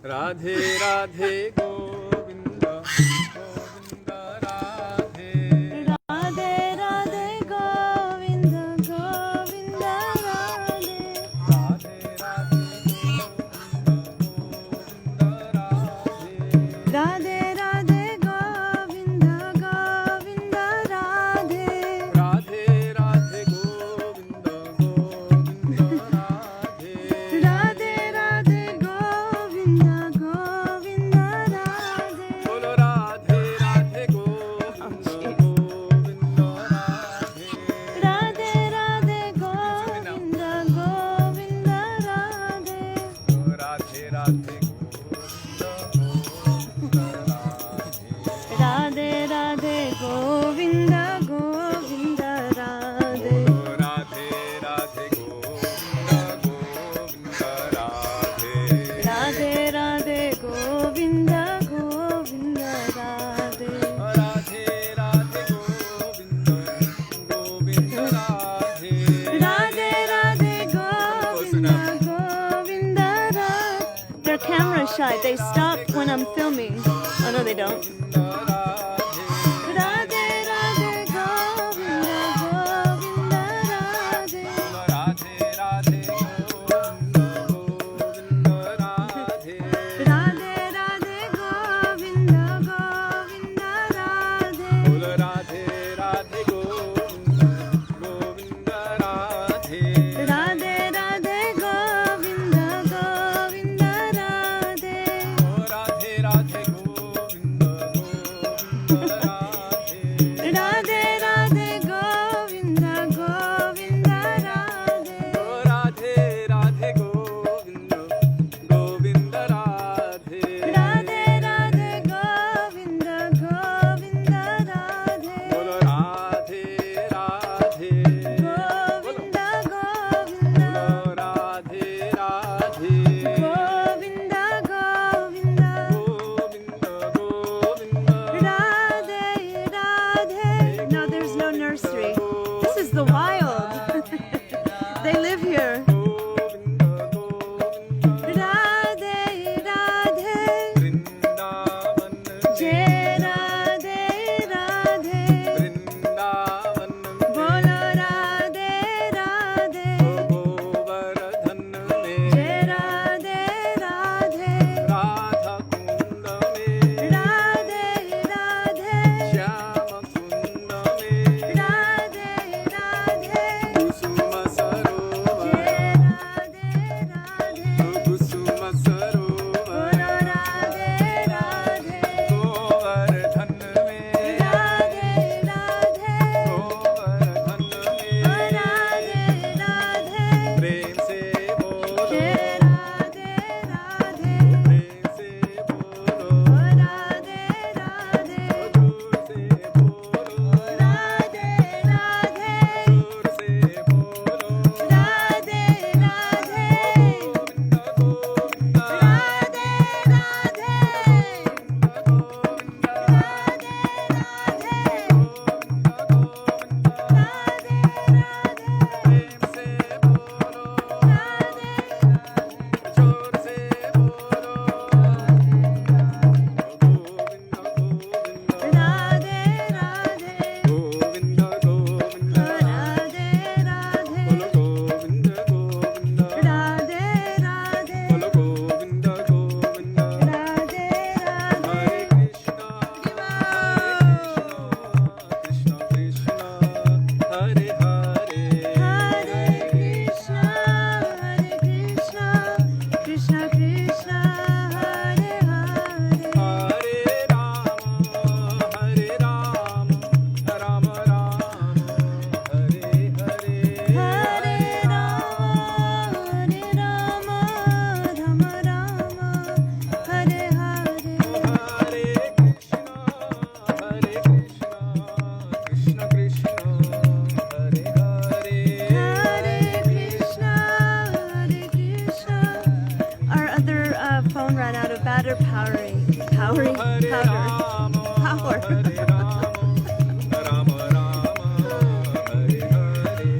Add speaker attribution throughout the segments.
Speaker 1: Radhe Radhe Govinda Govinda Radhe
Speaker 2: Radhe Radhe Govinda Govinda Radhe
Speaker 1: Radhe Radhe
Speaker 2: Radhe Radhe Govinda Govinda Radhe
Speaker 1: Radhe Radhe Govinda Govinda Radhe
Speaker 2: Radhe Radhe Govinda Govinda Radhe
Speaker 1: Bolo Radhe Radhe Govinda Govinda Radhe
Speaker 2: Radhe Radhe Govinda Govinda Radhe
Speaker 1: Radhe Radhe
Speaker 2: Radhe Radhe Govinda Govinda Radhe
Speaker 1: Radhe Radhe Govinda Govinda Radhe
Speaker 2: Radhe Radhe Govinda Govinda Radhe
Speaker 1: Radhe Radhe Govinda Govinda Radhe
Speaker 2: Radhe Radhe Govinda Govinda Radhe. They're camera shy. They stop when I'm filming. Oh no, they don't. Radhe Radhe Govinda Govinda Radhe
Speaker 1: Radhe Radhe Govinda Govinda Radhe
Speaker 2: Radhe Radhe Govinda Govinda Radhe
Speaker 1: Bolo Radhe Radhe Govinda Govinda Radhe
Speaker 2: Radhe Radhe Govinda Govinda Radhe
Speaker 1: Radhe Radhe Govinda Govinda Radhe
Speaker 2: Radhe Radhe Govinda Govinda Radhe
Speaker 1: Radhe Radhe Govinda Govinda Radhe
Speaker 2: Radhe Radhe Govinda Govinda Radhe
Speaker 1: Bolo Radhe Radhe
Speaker 2: Govinda Govinda
Speaker 1: Radhe Radhe
Speaker 2: Govinda Govinda
Speaker 1: Govinda
Speaker 2: Radhe Radhe. No, there's no nursery. This is the wild. They live here. Radhe Radhe
Speaker 1: Vrindavan
Speaker 2: Jai Radhe Radhe
Speaker 1: Vrindavan
Speaker 2: Bolo Radhe Radhe
Speaker 1: Govardhan mein
Speaker 2: Jai Radhe Radhe
Speaker 1: Radha Kund mein
Speaker 2: Radhe Radhe
Speaker 1: Shyama Kund mein
Speaker 2: Radhe Radhe
Speaker 1: Kusuma Sarovar
Speaker 2: Jai Radhe Radhe
Speaker 1: Kusuma Sarovar
Speaker 2: Bolo Radhe Radhe
Speaker 1: Govardhan mein
Speaker 2: Radhe Radhe
Speaker 1: Govardhan mein
Speaker 2: Radhe Radhe
Speaker 1: प्रेम से बोलो
Speaker 2: Jai Radhe Radhe
Speaker 1: प्रेम से बोलो
Speaker 2: Radhe Radhe
Speaker 1: जोर से बोलो
Speaker 2: Radhe Radhe
Speaker 1: जोर से बोलो
Speaker 2: Radhe Radhe
Speaker 1: Govinda Govinda
Speaker 2: Radhe Radhe
Speaker 1: Govinda प्रेम से बोलो जोर से बोलो Govinda Govinda
Speaker 2: Radhe Radhe
Speaker 1: Govinda Govinda
Speaker 2: Radhe Radhe
Speaker 1: बोलो गोविंदा गोविंदा
Speaker 2: Radhe Radhe
Speaker 1: बोलो Govinda Govinda
Speaker 2: Radhe Radhe
Speaker 1: Hare Krishna Krishna Krishna Hare Hare
Speaker 2: Hare Krishna Krishna Krishna Hare Hare
Speaker 1: Hare Ram Ram Ram Hare Hare
Speaker 2: Hare Rama Rama Rama Hare Hare
Speaker 1: Hare Krishna Krishna Krishna Hare Hare
Speaker 2: Hare Krishna Krishna. Our other phone ran out of powder powering. Powering
Speaker 1: Hare
Speaker 2: powder.
Speaker 1: Ram
Speaker 2: Power.
Speaker 1: Hare Ram Ram Ram Hare Hare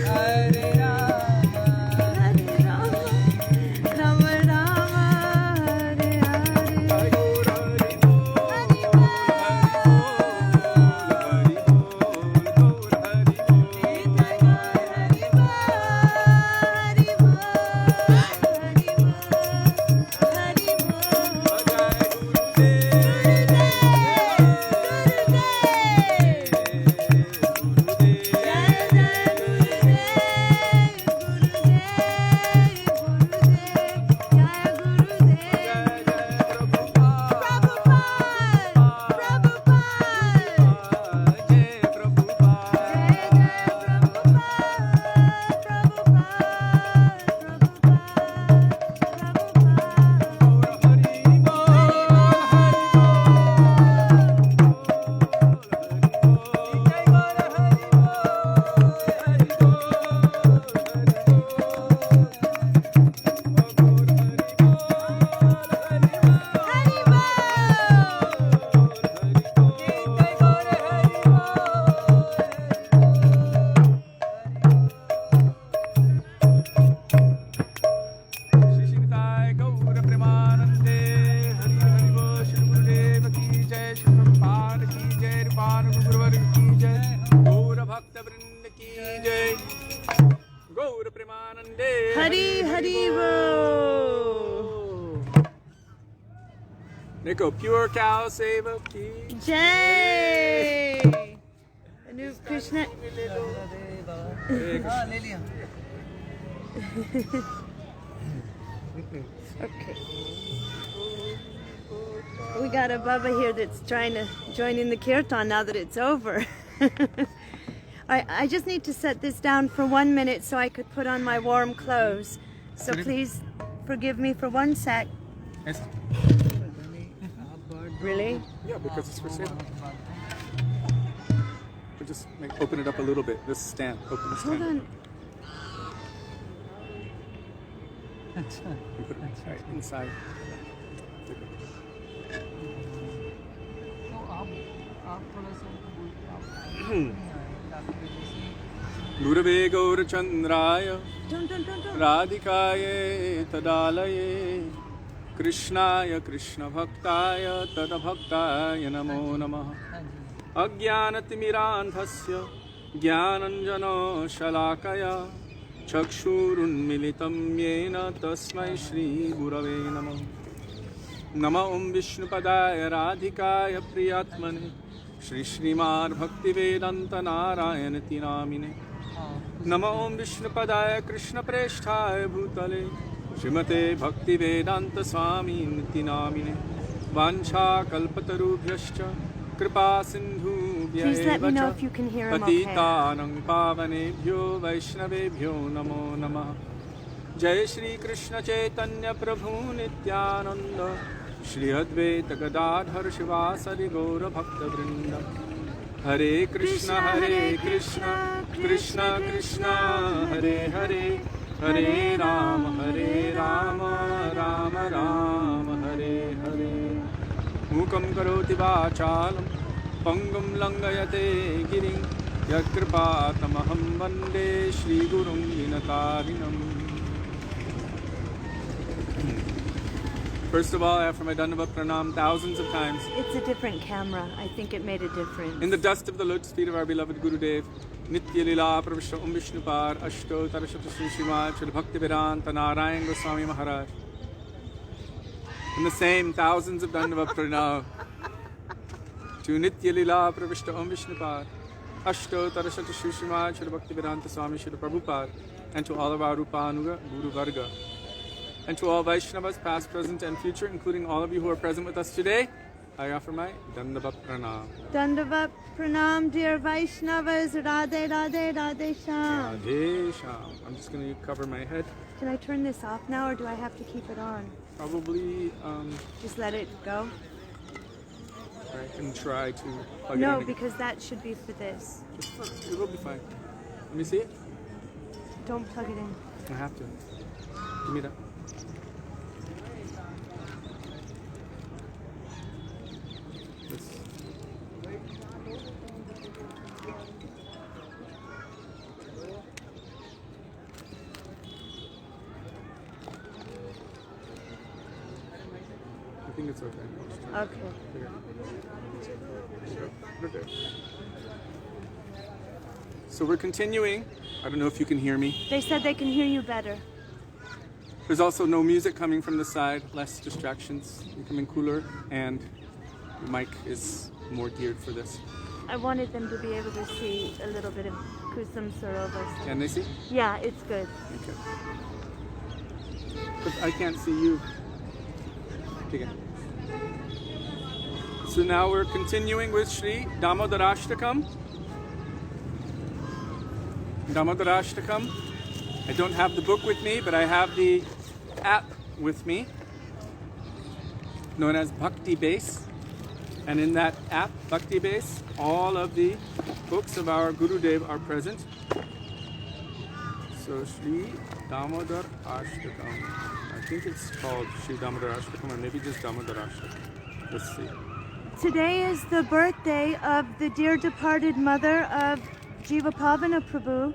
Speaker 1: Hare Ram
Speaker 2: Hare Rama Rama Rama Hare
Speaker 1: Nico, pure cow seva ki.
Speaker 2: Jai! Anup Krishna.
Speaker 1: Hare Krishna.
Speaker 2: Okay. We got a Baba here that's trying to join in the kirtan now that it's over. I just need to set this down for 1 minute so I could put on my warm clothes. So please forgive me for 1 sec.
Speaker 1: Yes.
Speaker 2: Really?
Speaker 1: Yeah, because it's for sale. We'll just open it up a little bit. This stand. Open the stand.
Speaker 2: Hold on.
Speaker 1: And put it right inside. Gurave Gaurachandraya
Speaker 2: Don't.
Speaker 1: Radhikaye Tadalaye Krishnaya Krishna Bhaktaya Tadabhaktaya Namo Namaha Ajnanatimirandhasya Jnananjana Shalakaya Chakshurunmilitam Yena Tasmai Shri Gurave Namaha Nama Om Vishnupadaya Radhikaya Priyatmane Śrīmad Bhaktivedānta Nārāyaṇa Namine Nama Om Vishnupadaya Krishna Preshthaya Bhutale Śrīmate Bhaktivedānta Swami Niti Namine Vancha Kalpatarubhyascha Kripa Sindhu
Speaker 2: Please let me know if you can hear him okay.
Speaker 1: Patitanang Pavanebhyo Vaishnavebhyo Namo Namaha Jai Shri Krishna Chaitanya Prabhu Nityananda Shri Advaita Gadadhar Shivasari Gaura Bhakta Vrinda Hare Krishna Krishna Krishna Hare Hare Hare Rama Rama Rama Hare Hare Mukam Karoti Vachalam Pangam Langayate Giring Yakripatamaham Vande Shri Gurum Vinatarinam. First of all, after my Dandava Pranam thousands of times,
Speaker 2: It's a different camera. I think it made a difference.
Speaker 1: in the dust of the lotus feet of our beloved Gurudev, Nitya Lila Pravishta Om Vishnupar Ashto Tarashata Śrīmad Śrī Bhaktivedānta Nārāyaṇa Gosvāmī Mahārāja. In the same thousands of Dandava Pranam to Nitya Lila Pravishta Om Vishnupar Ashto Tarashata Śrīmad Śrī Bhaktivedānta Swami Śrī Prabhupada, and to all of our Rupanuga Guru Varga, and to all Vaishnavas past, present and future, including all of you who are present with us today, I offer my Dandava Pranam.
Speaker 2: Dandavat Pranam, dear Vaishnavas. Radhe, Radhe, Radhe Sham.
Speaker 1: Radhe Sham. I'm just going to cover my head.
Speaker 2: Can I turn this off now or do I have to keep it on?
Speaker 1: Probably,
Speaker 2: Just let it go?
Speaker 1: I can try to plug it
Speaker 2: No,
Speaker 1: in.
Speaker 2: because that should be for this.
Speaker 1: It will be fine. Let me see it.
Speaker 2: Don't plug it in.
Speaker 1: I have to. Give me that. This. I think it's okay.
Speaker 2: Okay.
Speaker 1: So we're continuing. I don't know if you can hear me.
Speaker 2: They said they can hear you better.
Speaker 1: There's also no music coming from the side, less distractions, becoming cooler, and the mic is more geared for this.
Speaker 2: I wanted them to be able to see a little bit of Kusam Sarovas.
Speaker 1: Can they see?
Speaker 2: Yeah, it's good.
Speaker 1: Okay. But I can't see you. Okay. So now we're continuing with Śrī Dāmodarāṣṭakam. Damodarasṭakam. I don't have the book with me, but I have the app with me, known as Bhakti Base. And in that app, Bhakti Base, all of the books of our Gurudev are present. So Śrī Dāmodarāṣṭakam. I think it's called Śrī Dāmodarāṣṭakam, or maybe just Damodarāṣṭakam. Let's see.
Speaker 2: Today is the birthday of the dear departed mother of Jivapavana Prabhu.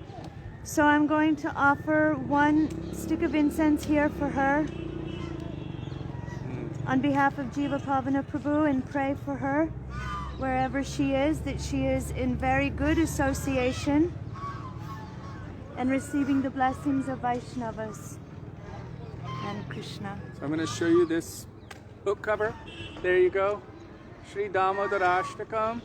Speaker 2: So I'm going to offer 1 stick of incense here for her on behalf of Jivapavana Prabhu, and pray for her wherever she is, that she is in very good association and receiving the blessings of Vaishnavas and Krishna.
Speaker 1: So I'm going to show you this book cover. There you go. Śrī Dāmodarāṣṭakam.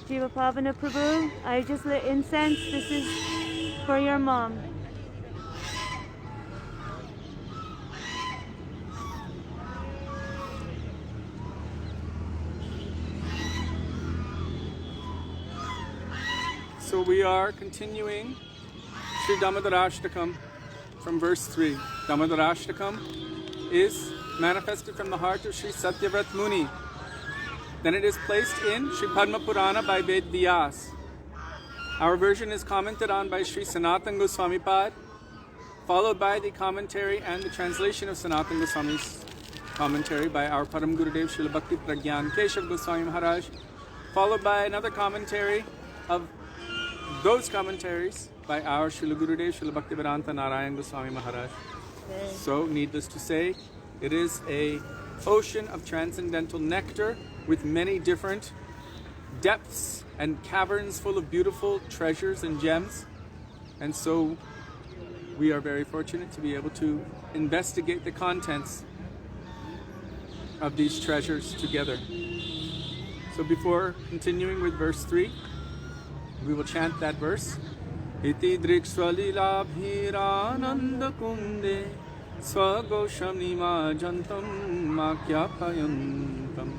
Speaker 2: Jiva Pavana Prabhu, I just lit incense. This is for your mom.
Speaker 1: So we are continuing Śrī Dāmodarāṣṭakam from verse 3. Damodarasṭakam is manifested from the heart of Śrī Satyavrata Muni. Then it is placed in Śrī Padma Purana by Ved Vyas. Our version is commented on by Śrī Sanātana Gosvāmī, followed by the commentary and the translation of Sanātana Goswami's commentary by our Param Gurudev Śrīla Bhakti Pragyan Keshav Goswami Mahārāja, followed by another commentary of those commentaries by our Śrīla Gurudev Śrīla Bhaktivedānta Nārāyaṇa Gosvāmī Mahārāja. So, needless to say, it is a ocean of transcendental nectar with many different depths and caverns full of beautiful treasures and gems. And so we are very fortunate to be able to investigate the contents of these treasures together. So before continuing with verse 3, we will chant that verse. Iti driksvalila bhirananda kunde swagoshamnima jantam makyapayantam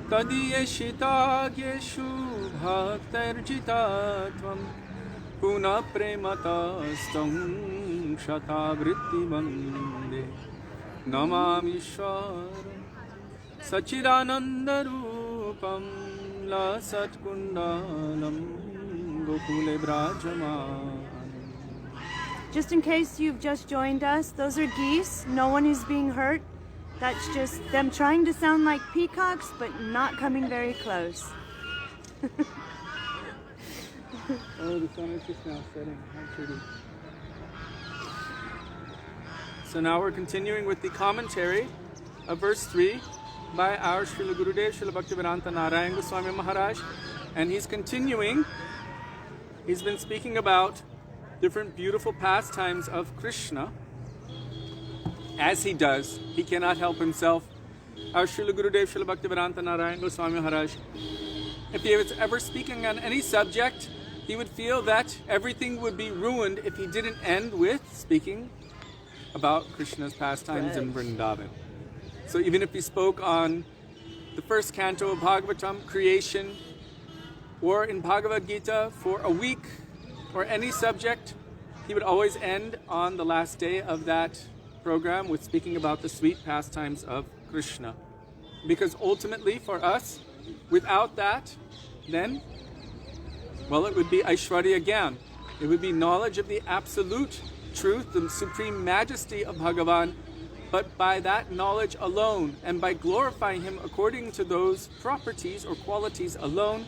Speaker 1: tadiyeshitagyeshu bhaktarjitatvam puna prematastam shatavritti bande namami shwaram sachidanandarupam la satkundalam gokule brajamani.
Speaker 2: Just in case you've just joined us, those are geese. No one is being hurt. That's just them trying to sound like peacocks, but not coming very close.
Speaker 1: Oh, the sun is just now setting. How pretty. So now we're continuing with the commentary of verse 3 by our Śrīla Gurudev Śrīla Bhaktivedānta Nārāyaṇa Gosvāmī Mahārāja. And he's continuing. He's been speaking about different beautiful pastimes of Krishna. As he does, he cannot help himself. Our Śrīla Gurudev Śrīla Bhaktivedānta Nārāyaṇa Gosvāmī Mahārāja, if he was ever speaking on any subject, he would feel that everything would be ruined if he didn't end with speaking about Krishna's pastimes in Vrindavan. So even if he spoke on the first canto of Bhagavatam, creation, or in Bhagavad Gita for a week, or any subject, he would always end on the last day of that program with speaking about the sweet pastimes of Krishna. Because ultimately for us, without that, then, well, it would be Aishwarya Gyan. It would be knowledge of the absolute truth, the supreme majesty of Bhagavan, but by that knowledge alone, and by glorifying him according to those properties or qualities alone,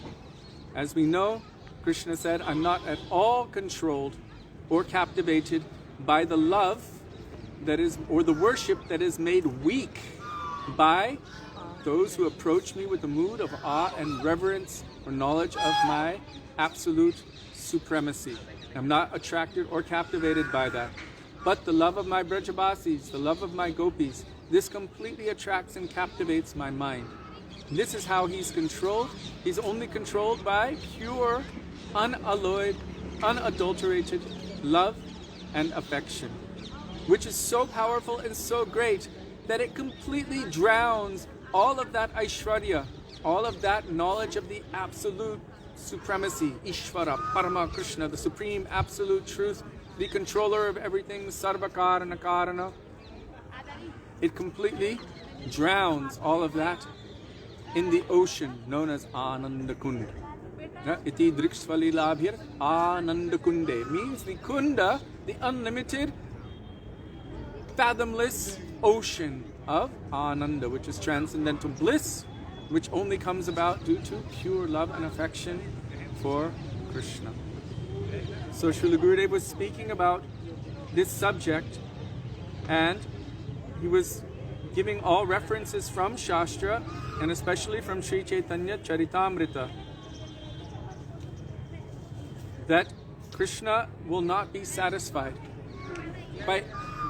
Speaker 1: as we know, Krishna said, I'm not at all controlled or captivated by the love that is, or the worship that is made weak by those who approach me with a mood of awe and reverence or knowledge of my absolute supremacy. I'm not attracted or captivated by that. But the love of my Brajabasis, the love of my Gopis, this completely attracts and captivates my mind. This is how he's controlled. He's only controlled by pure, unalloyed, unadulterated love and affection, which is so powerful and so great that it completely drowns all of that Aishwarya, all of that knowledge of the absolute supremacy, Ishvara, Parama Krishna, the supreme absolute truth, the controller of everything, Sarvakarana Karana. It completely drowns all of that in the ocean known as Ananda Kunda. Iti Driksvali Labhir Ananda Kunde means the Kunda, the unlimited, fathomless ocean of Ananda, which is transcendental bliss, which only comes about due to pure love and affection for Krishna. So Śrīla Gurudev was speaking about this subject, and he was giving all references from Shastra, and especially from Sri Chaitanya Charitamrita, that Krishna will not be satisfied by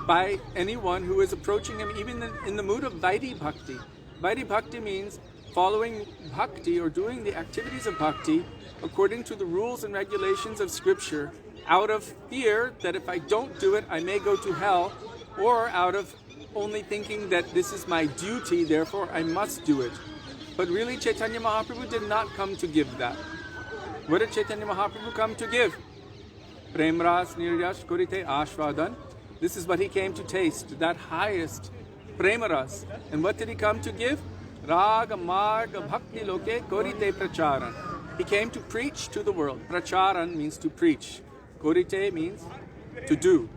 Speaker 1: by anyone who is approaching him even in the mood of Vaidhi Bhakti. Vaidhi Bhakti means following Bhakti or doing the activities of Bhakti according to the rules and regulations of Scripture, out of fear that if I don't do it, I may go to hell, or out of only thinking that this is my duty, therefore I must do it. But really, Chaitanya Mahaprabhu did not come to give that. What did Chaitanya Mahaprabhu come to give? Prem ras niryash korite ashvadan. This is what he came to taste, that highest prema ras. And what did he come to give? Raga marga bhakti loke korite pracharan. He came to preach to the world. Pracharan means to preach. Korite means to do.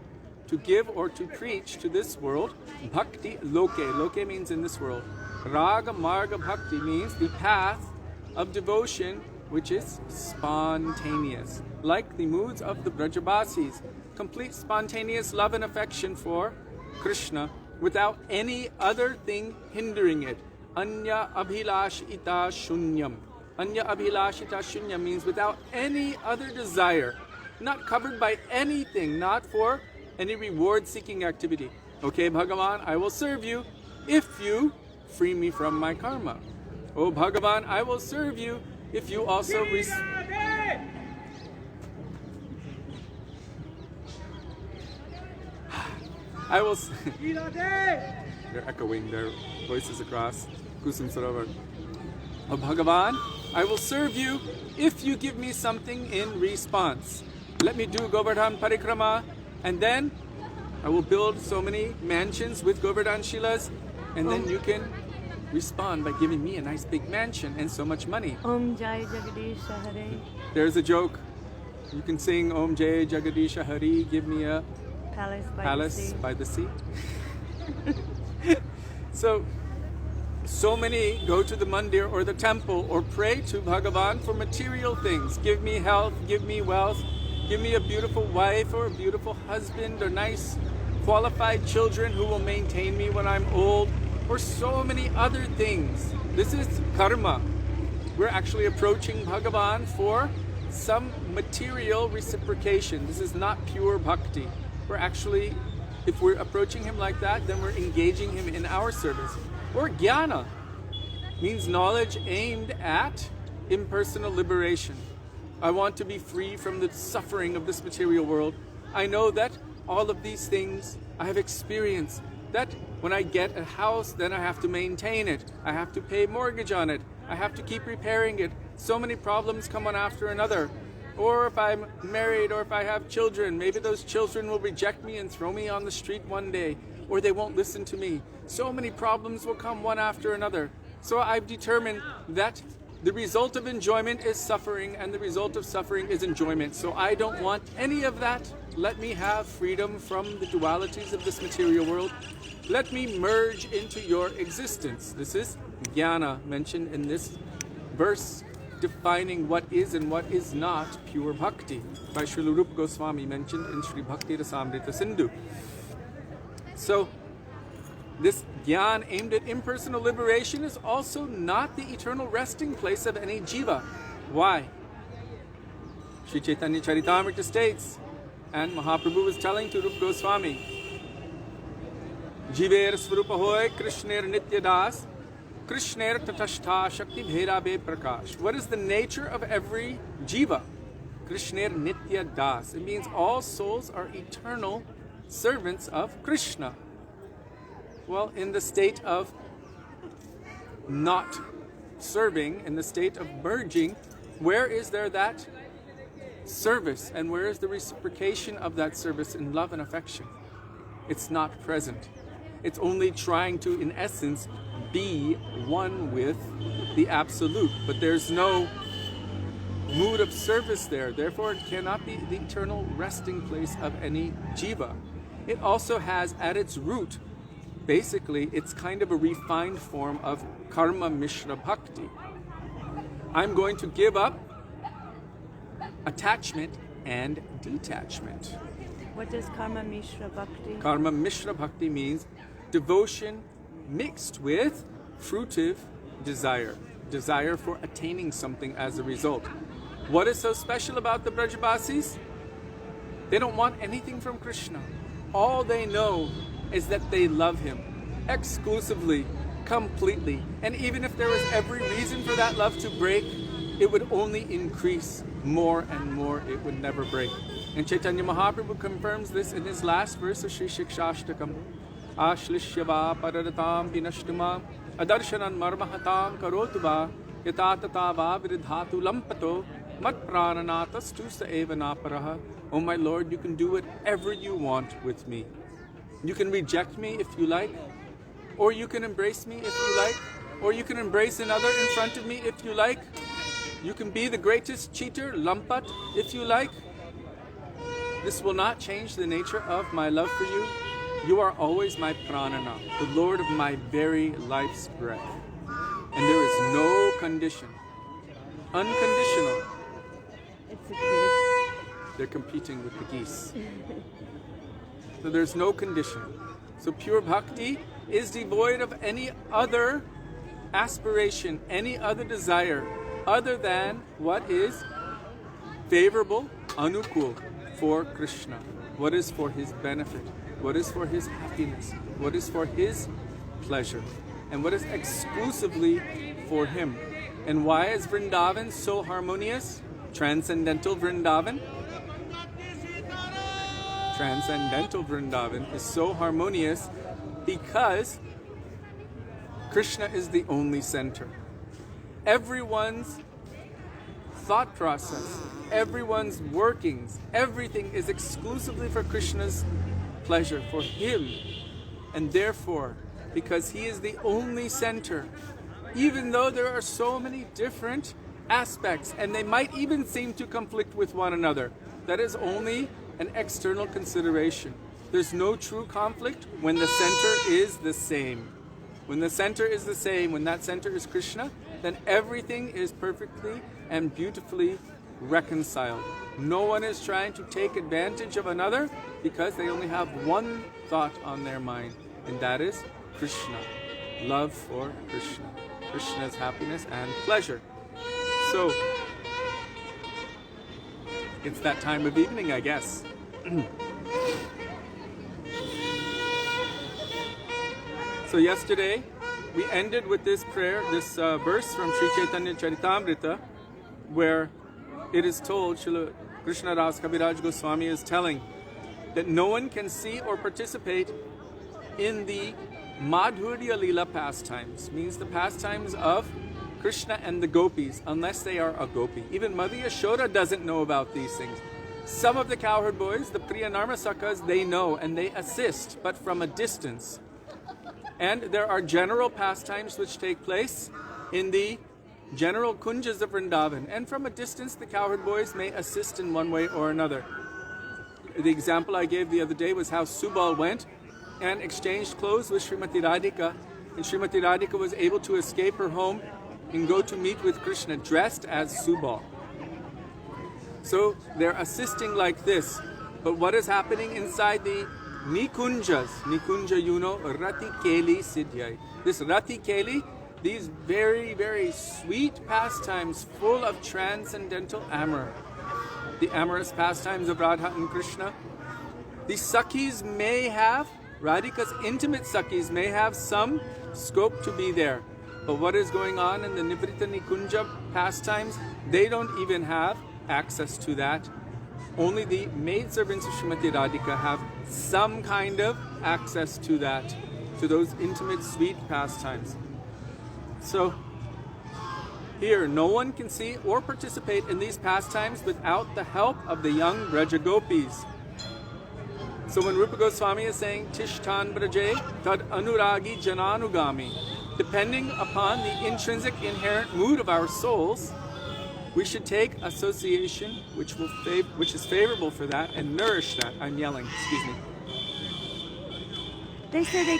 Speaker 1: To give or to preach to this world. Bhakti loke. Loke means in this world. Raga marga bhakti means the path of devotion which is spontaneous. Like the moods of the Brajabasis. Complete spontaneous love and affection for Krishna without any other thing hindering it. Anya abhilashita shunyam. Anya abhilashita shunyam means without any other desire. Not covered by anything, not for any reward-seeking activity. Okay, Bhagavan, I will serve you if you free me from my karma. Oh, Bhagavan, I will serve you if you also I will. They're echoing their voices across Kusum Sarovar. Oh, Bhagavan, I will serve you if you give me something in response. Let me do Govardhan Parikrama, and then I will build so many mansions with Govardhan Shilas, and then you can respond by giving me a nice big mansion and so much money.
Speaker 2: Om Jai Jagadisha Hare.
Speaker 1: There's a joke. You can sing Om Jai Jagadisha Hari, give me a palace by the sea. So many go to the mandir or the temple or pray to Bhagavan for material things. Give me health, give me wealth, give me a beautiful wife or a beautiful husband or nice qualified children who will maintain me when I'm old, or so many other things. This is karma. We're actually approaching Bhagavan for some material reciprocation. This is not pure bhakti. We're actually, if we're approaching him like that, then we're engaging him in our service. Or jnana means knowledge aimed at impersonal liberation. I want to be free from the suffering of this material world. I know that all of these things I have experienced. That when I get a house, then I have to maintain it. I have to pay mortgage on it. I have to keep repairing it. So many problems come one after another. Or if I'm married or if I have children, maybe those children will reject me and throw me on the street one day, or they won't listen to me. So many problems will come one after another. So I've determined that the result of enjoyment is suffering, and the result of suffering is enjoyment. So I don't want any of that. Let me have freedom from the dualities of this material world. Let me merge into your existence. This is jnana mentioned in this verse, defining what is and what is not pure bhakti, by Śrīla Rupa Gosvāmī, mentioned in Śrī Bhakti Rasamrita Sindhu. So, this jnana aimed at impersonal liberation is also not the eternal resting place of any jiva. Why? Sri Chaitanya Charitamrita states, and Mahaprabhu was telling to Rupa Gosvāmī, Jiver Swarupa hoy Krishner Nitya Das, Krishner Tatashta Shakti Bhera Be Prakash. What is the nature of every jiva? Krishner Nitya Das. It means all souls are eternal servants of Krishna. Well, in the state of not serving, in the state of merging, where is there that service, and where is the reciprocation of that service in love and affection? It's not present. It's only trying to, in essence, be one with the Absolute, but there's no mood of service there. Therefore, it cannot be the eternal resting place of any jiva. It also has at its root, basically, it's kind of a refined form of karma mishra bhakti. I'm going to give up attachment and detachment.
Speaker 2: What does karma mishra bhakti?
Speaker 1: Karma mishra bhakti means devotion mixed with fruitive desire. Desire for attaining something as a result. What is so special about the Brajabasis? They don't want anything from Krishna. all they know is that they love him exclusively, completely. And even if there was every reason for that love to break, it would only increase more and more. It would never break. And Chaitanya Mahaprabhu confirms this in his last verse of Śrī Satyavrata Ashlishyava paradatam vinashtuma adarshanan marmahatam karotuva yatatatava viridhatu lampato mat prananatastu sa eva naparaha. Oh my Lord, you can do whatever you want with me. You can reject me if you like, or you can embrace me if you like, or you can embrace another in front of me if you like. You can be the greatest cheater, lampat, if you like. This will not change the nature of my love for you. You are always my pranana, the Lord of my very life's breath. And there is no condition. Unconditional.
Speaker 2: It's a good.
Speaker 1: They're competing with the geese. So there's no condition. So pure bhakti is devoid of any other aspiration, any other desire, other than what is favorable, anukul, for Krishna, what is for his benefit, what is for his happiness, what is for his pleasure, and what is exclusively for him. And why is Vrindavan so harmonious? Transcendental Vrindavan? Transcendental Vrindavan is so harmonious because Krishna is the only center. Everyone's thought process, everyone's workings, everything is exclusively for Krishna's pleasure, for him. And therefore, because he is the only center, even though there are so many different aspects, and they might even seem to conflict with one another, that is only an external consideration. There's no true conflict when the center is the same. When the center is the same, when that center is Krishna, then everything is perfectly and beautifully reconciled. No one is trying to take advantage of another because they only have one thought on their mind, and that is Krishna. Love for Krishna. Krishna's happiness and pleasure. So, it's that time of evening, I guess. So yesterday, we ended with this prayer, this verse from Sri Chaitanya Charitamrita, where it is told, Srila Krishna Das Kaviraj Goswami is telling that no one can see or participate in the Madhurya Leela pastimes, means the pastimes of Krishna and the gopis, unless they are a gopi. Even Mother Yashoda doesn't know about these things. Some of the cowherd boys, the Priya Narmasakas, they know and they assist, but from a distance. And there are general pastimes which take place in the general kunjas of Vrindavan. And from a distance, the cowherd boys may assist in one way or another. The example I gave the other day was how Subal went and exchanged clothes with Srimati Radhika. And Srimati Radhika was able to escape her home and go to meet with Krishna dressed as Subal. So they're assisting like this. But what is happening inside the Nikunjas? Nikunja, you know, Rati Keli Siddhyai. This Rati Keli, these very, very sweet pastimes full of transcendental amor. The amorous pastimes of Radha and Krishna. The Sakhis may have, Radhika's intimate Sakhis may have some scope to be there. But what is going on in the Nivrita Nikunja pastimes, they don't even have access to that. Only the maidservants of Srimati Radhika have some kind of access to that, to those intimate, sweet pastimes. So, here, no one can see or participate in these pastimes without the help of the young Braja Gopis. So when Rupa Goswami is saying, Tishtan Braje Tad Anuragi Jananugami, depending upon the intrinsic, inherent mood of our souls, we should take association which is favorable for that and nourish that. I'm yelling, excuse me.
Speaker 2: They say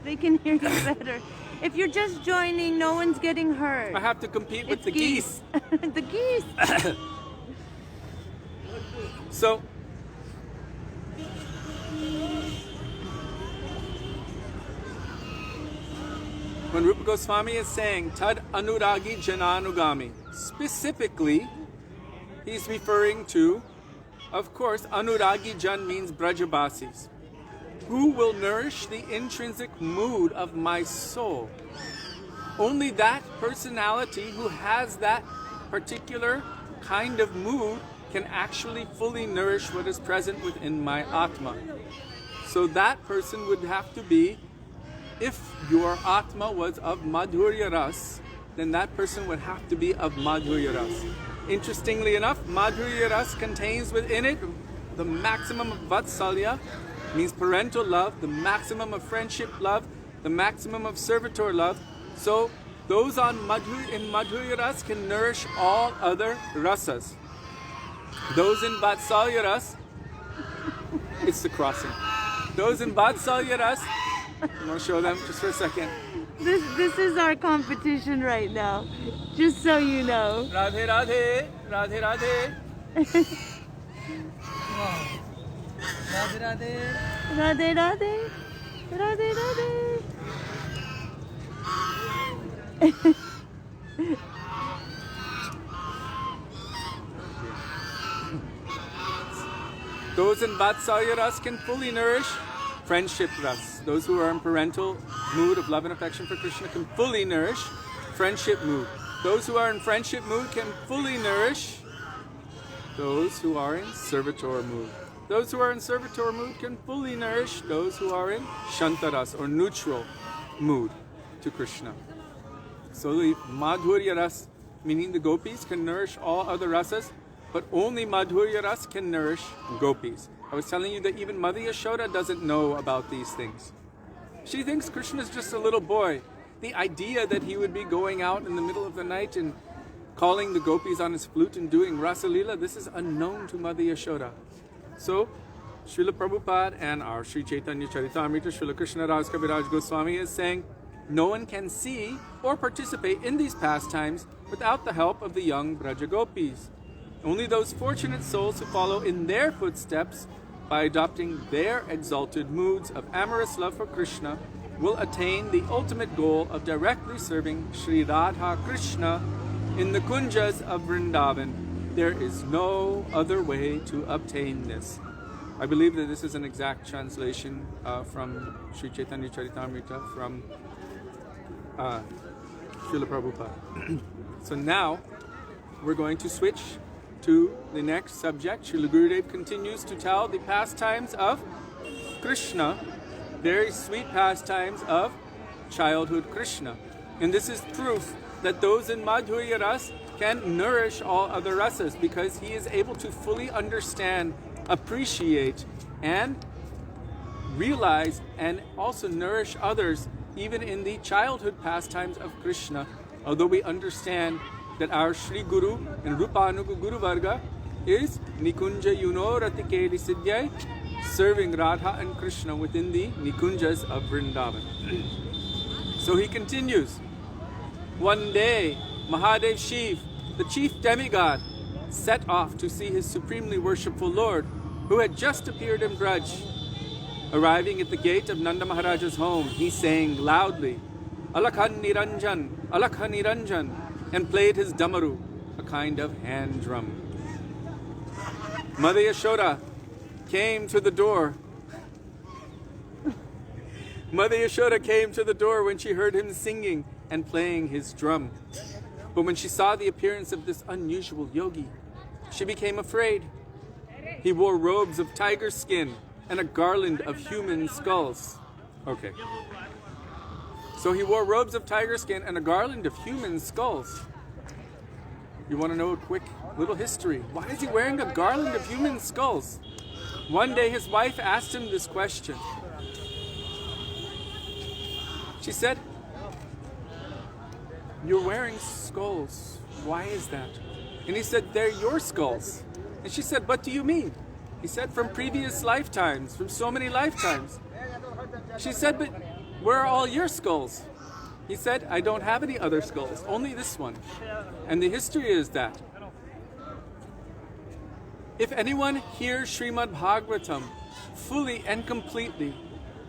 Speaker 2: they can hear you better. If you're just joining, no one's getting hurt.
Speaker 1: I have to compete with the geese.
Speaker 2: The geese.
Speaker 1: So, when Rupa Goswami is saying Tad Anuragi Jananugami, specifically, he's referring to of course, Anuragi Jan means Brajabasis. Who will nourish the intrinsic mood of my soul? Only that personality who has that particular kind of mood can actually fully nourish what is present within my Atma. So that person would have to be, if your Atma was of Madhurya Ras, then that person would have to be of Madhurya Ras. Interestingly enough, Madhurya Ras contains within it the maximum of Vatsalya, means parental love, the maximum of friendship love, the maximum of servitor love. So those in Madhurya Ras can nourish all other rasas. Those in Vatsalya Ras, it's the crossing. Those in Vatsalya Ras, I'm going to show them just for a second.
Speaker 2: This is our competition right now, just so you know.
Speaker 1: Radhe Radhe, Radhe Radhe.
Speaker 3: Radhe Radhe.
Speaker 2: Radhe Radhe, Radhe Radhe.
Speaker 1: Those in Vatsalya Ras can fully nourish friendship ras. Those who are in parental mood of love and affection for Krishna can fully nourish friendship mood. Those who are in friendship mood can fully nourish those who are in servitor mood. Those who are in servitor mood can fully nourish those who are in shantaras or neutral mood to Krishna. So the Madhurya Ras, meaning the gopis, can nourish all other rasas, but only Madhurya Ras can nourish gopis. I was telling you that even Mother Yashoda doesn't know about these things. She thinks Krishna is just a little boy. The idea that he would be going out in the middle of the night and calling the gopis on his flute and doing Rasa Leela, this is unknown to Mother Yashoda. So, Srila Prabhupada and our Sri Chaitanya Charitamrita, Srila Krishna Ras Kaviraj Goswami is saying, no one can see or participate in these pastimes without the help of the young Braja Gopis. Only those fortunate souls who follow in their footsteps by adopting their exalted moods of amorous love for Krishna will attain the ultimate goal of directly serving Śrī Radha Krishna in the kunjas of Vrindavan. There is no other way to obtain this. I believe that this is an exact translation from Sri Chaitanya Charitamrita from Srila Prabhupada. So now we're going to switch to the next subject. Srila Gurudev continues to tell the pastimes of Krishna, very sweet pastimes of childhood Krishna. And this is proof that those in Madhurya Ras can nourish all other rasas because he is able to fully understand, appreciate, and realize and also nourish others even in the childhood pastimes of Krishna. Although we understand that our Shri Guru and Rupanuga Guru Varga is Nikunja Yuno Ratikeli Siddhyai, serving Radha and Krishna within the Nikunjas of Vrindavan. So he continues. One day, Mahadev Shiv, the chief demigod, set off to see his supremely worshipful Lord, who had just appeared in Braj. Arriving at the gate of Nanda Maharaja's home, he sang loudly, Alakhan Niranjan, Alakhan Niranjan, and played his damaru, a kind of hand drum. Mother Yashoda came to the door. Mother Yashoda came to the door when she heard him singing and playing his drum. But when she saw the appearance of this unusual yogi, she became afraid. He wore robes of tiger skin and a garland of human skulls. Okay. So he wore robes of tiger skin and a garland of human skulls. You want to know a quick little history? Why is he wearing a garland of human skulls? One day his wife asked him this question. She said, "You're wearing skulls. Why is that?" And he said, "They're your skulls." And she said, "What do you mean?" He said, "From previous lifetimes, from so many lifetimes." She said, "But where are all your skulls?" He said, "I don't have any other skulls, only this one." And the history is that if anyone hears Śrīmad Bhagavatam fully and completely,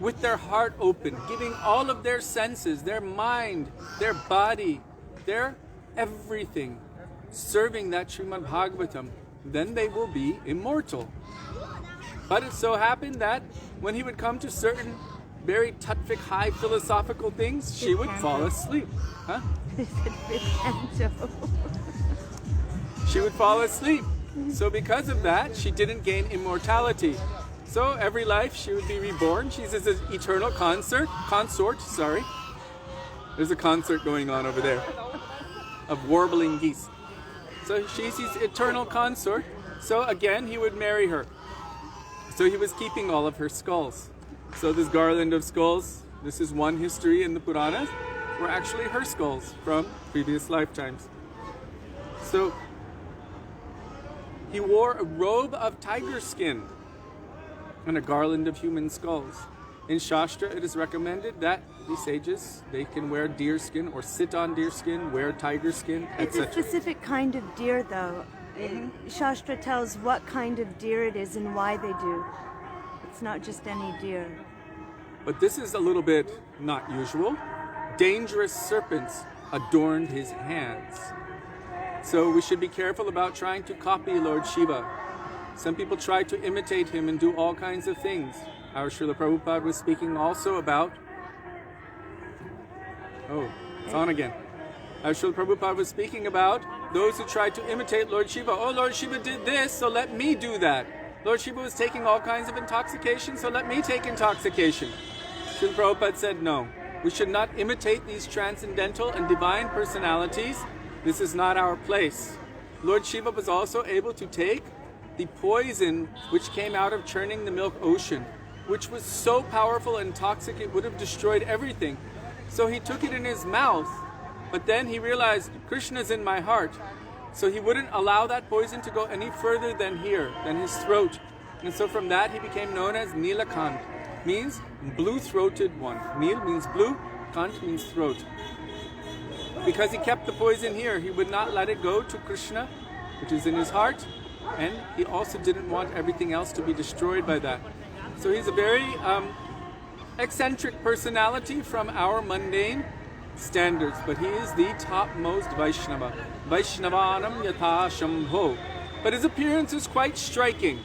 Speaker 1: with their heart open, giving all of their senses, their mind, their body, their everything, serving that Śrīmad Bhagavatam, then they will be immortal. But it so happened that when he would come to certain very tattvic, high philosophical things, she would fall asleep. Huh? She would fall asleep. So because of that, she didn't gain immortality. So every life she would be reborn. She's his eternal consort. There's a concert going on over there of warbling geese. So she's his eternal consort. So again, he would marry her. So he was keeping all of her skulls. So this garland of skulls, this is one history in the Puranas, were actually her skulls from previous lifetimes. So he wore a robe of tiger skin and a garland of human skulls. In Shastra, it is recommended that these sages, they can wear deer skin or sit on deer skin, wear tiger skin,
Speaker 2: It's a
Speaker 1: etc.
Speaker 2: specific kind of deer, though. Shastra tells what kind of deer it is and why they do. It's not just any deer.
Speaker 1: But this is a little bit not usual. Dangerous serpents adorned his hands. So we should be careful about trying to copy Lord Shiva. Some people try to imitate him and do all kinds of things. Our Srila Prabhupada was speaking also about... Oh, it's on again. Our Srila Prabhupada was speaking about those who tried to imitate Lord Shiva. Oh, Lord Shiva did this, so let me do that. Lord Shiva was taking all kinds of intoxication, so let me take intoxication. Srila Prabhupada said no. We should not imitate these transcendental and divine personalities. This is not our place. Lord Shiva was also able to take the poison which came out of churning the milk ocean, which was so powerful and toxic it would have destroyed everything. So he took it in his mouth, but then he realized Krishna's in my heart. So he wouldn't allow that poison to go any further than here, than his throat. And so from that he became known as Nilakant, means blue-throated one. Nil means blue, Kant means throat. Because he kept the poison here, he would not let it go to Krishna, which is in his heart, and he also didn't want everything else to be destroyed by that. So he's a very eccentric personality from our mundane standards, but he is the topmost Vaishnava. Vaishnavanam yatha shambho. But his appearance is quite striking.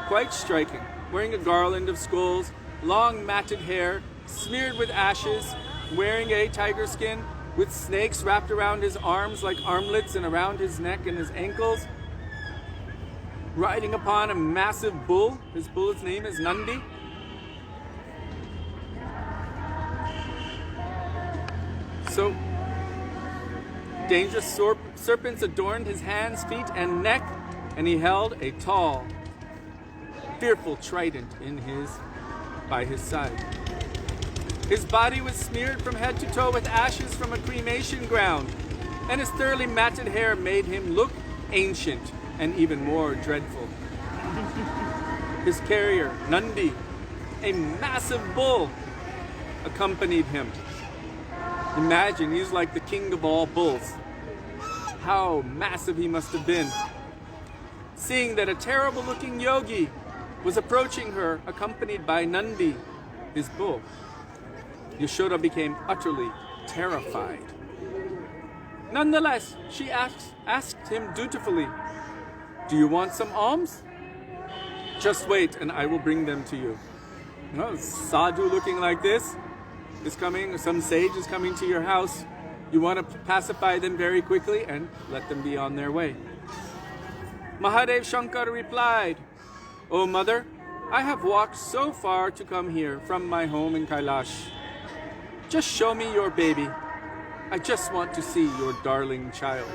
Speaker 1: Wearing a garland of skulls, long matted hair, smeared with ashes, wearing a tiger skin, with snakes wrapped around his arms like armlets and around his neck and his ankles, riding upon a massive bull. His bull's name is Nandi. So, dangerous serpents adorned his hands, feet, and neck, and he held a tall, fearful trident by his side. His body was smeared from head to toe with ashes from a cremation ground, and his thoroughly matted hair made him look ancient and even more dreadful. His carrier, Nandi, a massive bull, accompanied him. Imagine, he's like the king of all bulls. How massive he must have been. Seeing that a terrible-looking yogi was approaching her, accompanied by Nandi, his bull, Yashoda became utterly terrified. Nonetheless, she asked him dutifully, "Do you want some alms? Just wait and I will bring them to you." Sadhu looking like this is coming, some sage is coming to your house. You want to pacify them very quickly and let them be on their way. Mahadev Shankar replied, "O mother, I have walked so far to come here from my home in Kailash. Just show me your baby. I just want to see your darling child."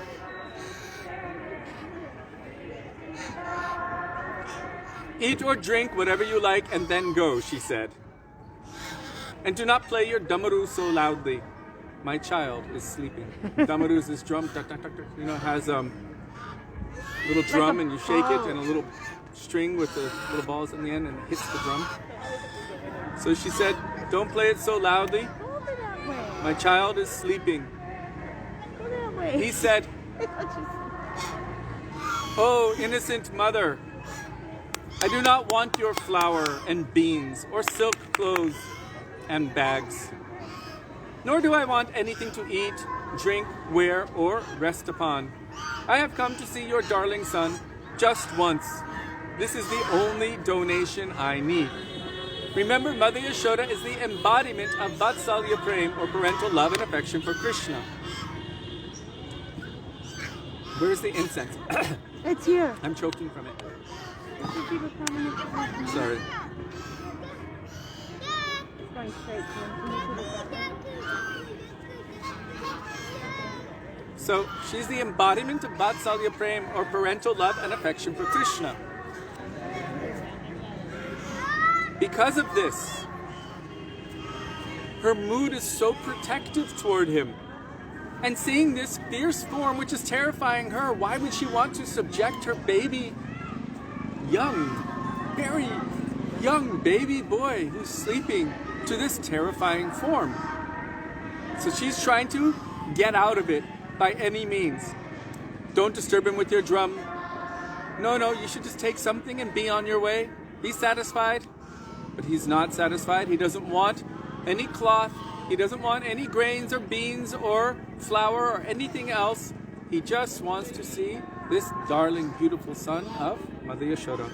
Speaker 1: "Eat or drink whatever you like and then go," she said. "And do not play your damaru so loudly. My child is sleeping." Damaru is this drum, has a little drum and you shake it, and a little string with the little balls in the end, and it hits the drum. So she said, "Don't play it so loudly. My child is sleeping." He said, "Oh, innocent mother, I do not want your flour and beans or silk clothes and bags. Nor do I want anything to eat, drink, wear, or rest upon. I have come to see your darling son, just once. This is the only donation I need. Remember, Mother Yashoda is the embodiment of Vatsalya Prem, or parental love and affection for Krishna. Where's the incense?
Speaker 2: It's here.
Speaker 1: I'm choking from it. Sorry.
Speaker 2: It's going straight to him. Can you put it back?
Speaker 1: So she's the embodiment of Vatsalya Prem, or parental love and affection for Krishna. Because of this, her mood is so protective toward him. And seeing this fierce form, which is terrifying her, why would she want to subject her baby, very young baby boy who's sleeping, to this terrifying form? So she's trying to get out of it by any means. Don't disturb him with your drum. No, you should just take something and be on your way. Be satisfied. But he's not satisfied. He doesn't want any cloth. He doesn't want any grains or beans or flour or anything else. He just wants to see this darling, beautiful son of Mother Yashoda.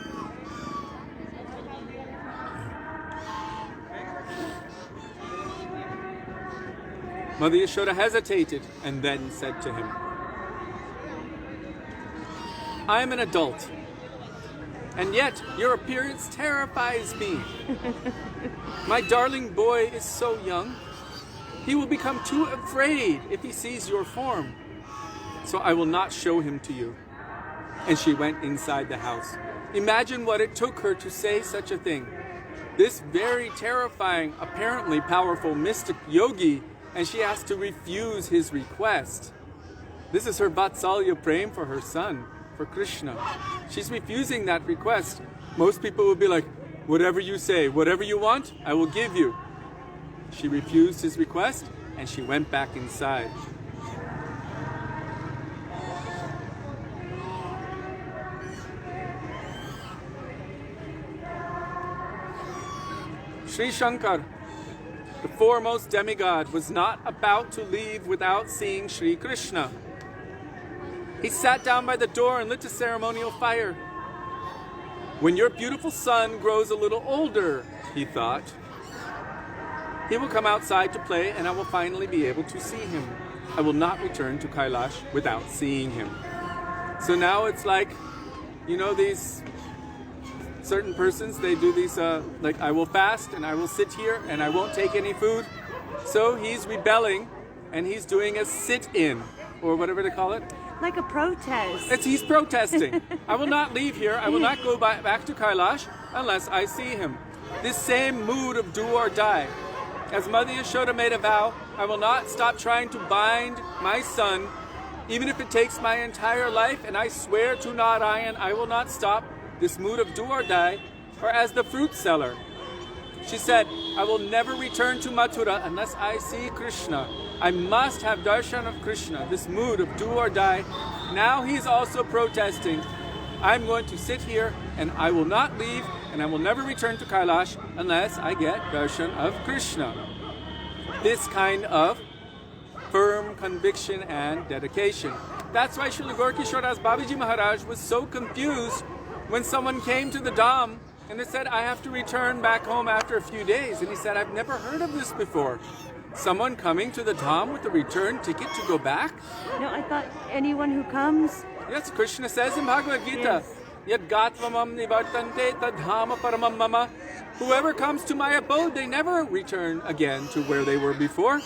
Speaker 1: Mother Yashoda hesitated and then said to him, I am an adult, and yet your appearance terrifies me. My darling boy is so young. He will become too afraid if he sees your form. So I will not show him to you. And she went inside the house. Imagine what it took her to say such a thing. This very terrifying, apparently powerful mystic yogi, and she has to refuse his request. This is her Vatsalya Prem for her son, for Krishna. She's refusing that request. Most people will be like, whatever you say, whatever you want, I will give you. She refused his request and she went back inside. Sri Shankar, the foremost demigod, was not about to leave without seeing Sri Krishna. He sat down by the door and lit a ceremonial fire. When your beautiful son grows a little older, he thought, he will come outside to play and I will finally be able to see him. I will not return to Kailash without seeing him. So now it's like, you know, these certain persons, they do these, like, I will fast and I will sit here and I won't take any food. So he's rebelling and he's doing a sit-in, or whatever they call it.
Speaker 2: Like a protest.
Speaker 1: He's protesting. I will not leave here. I will not go back to Kailash unless I see him. This same mood of do or die. As Mother Yashoda made a vow, I will not stop trying to bind my son, even if it takes my entire life, and I swear to Nārāyaṇa, I will not stop. This mood of do or die, or as the fruit seller. She said, I will never return to Mathura unless I see Krishna. I must have darshan of Krishna, this mood of do or die. Now he's also protesting. I'm going to sit here and I will not leave and I will never return to Kailash unless I get darshan of Krishna. This kind of firm conviction and dedication. That's why Srila Gaura Kishore Das Babiji Maharaj was so confused when someone came to the Dham and they said, I have to return back home after a few days. And he said, I've never heard of this before. Someone coming to the Dham with a return ticket to go back?
Speaker 2: No, I thought anyone who comes.
Speaker 1: Yes, Krishna says in Bhagavad Gita, Yad gatvamam nivartante tadhama paramam mama. Whoever comes to my abode, they never return again to where they were before.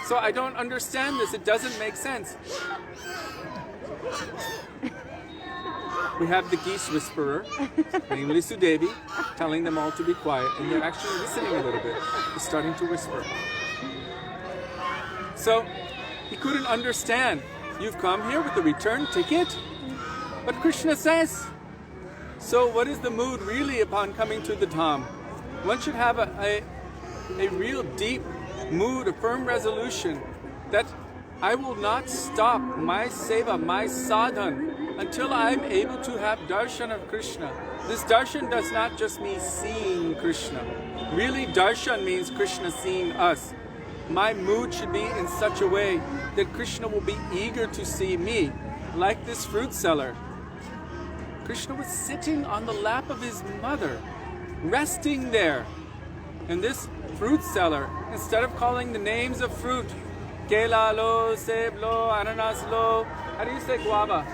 Speaker 1: So I don't understand this. It doesn't make sense. We have the geese whisperer, namely Sudevi, telling them all to be quiet, and they're actually listening a little bit. They're starting to whisper. So he couldn't understand. You've come here with a return ticket? But Krishna says. So what is the mood really upon coming to the Dham? One should have a real deep mood, a firm resolution that I will not stop my seva, my sadhan, until I'm able to have darshan of Krishna. This darshan does not just mean seeing Krishna. Really, darshan means Krishna seeing us. My mood should be in such a way that Krishna will be eager to see me, like this fruit seller. Krishna was sitting on the lap of his mother, resting there. And this fruit seller, instead of calling the names of fruit, kela lo, seb lo, ananas lo, how do you say guava?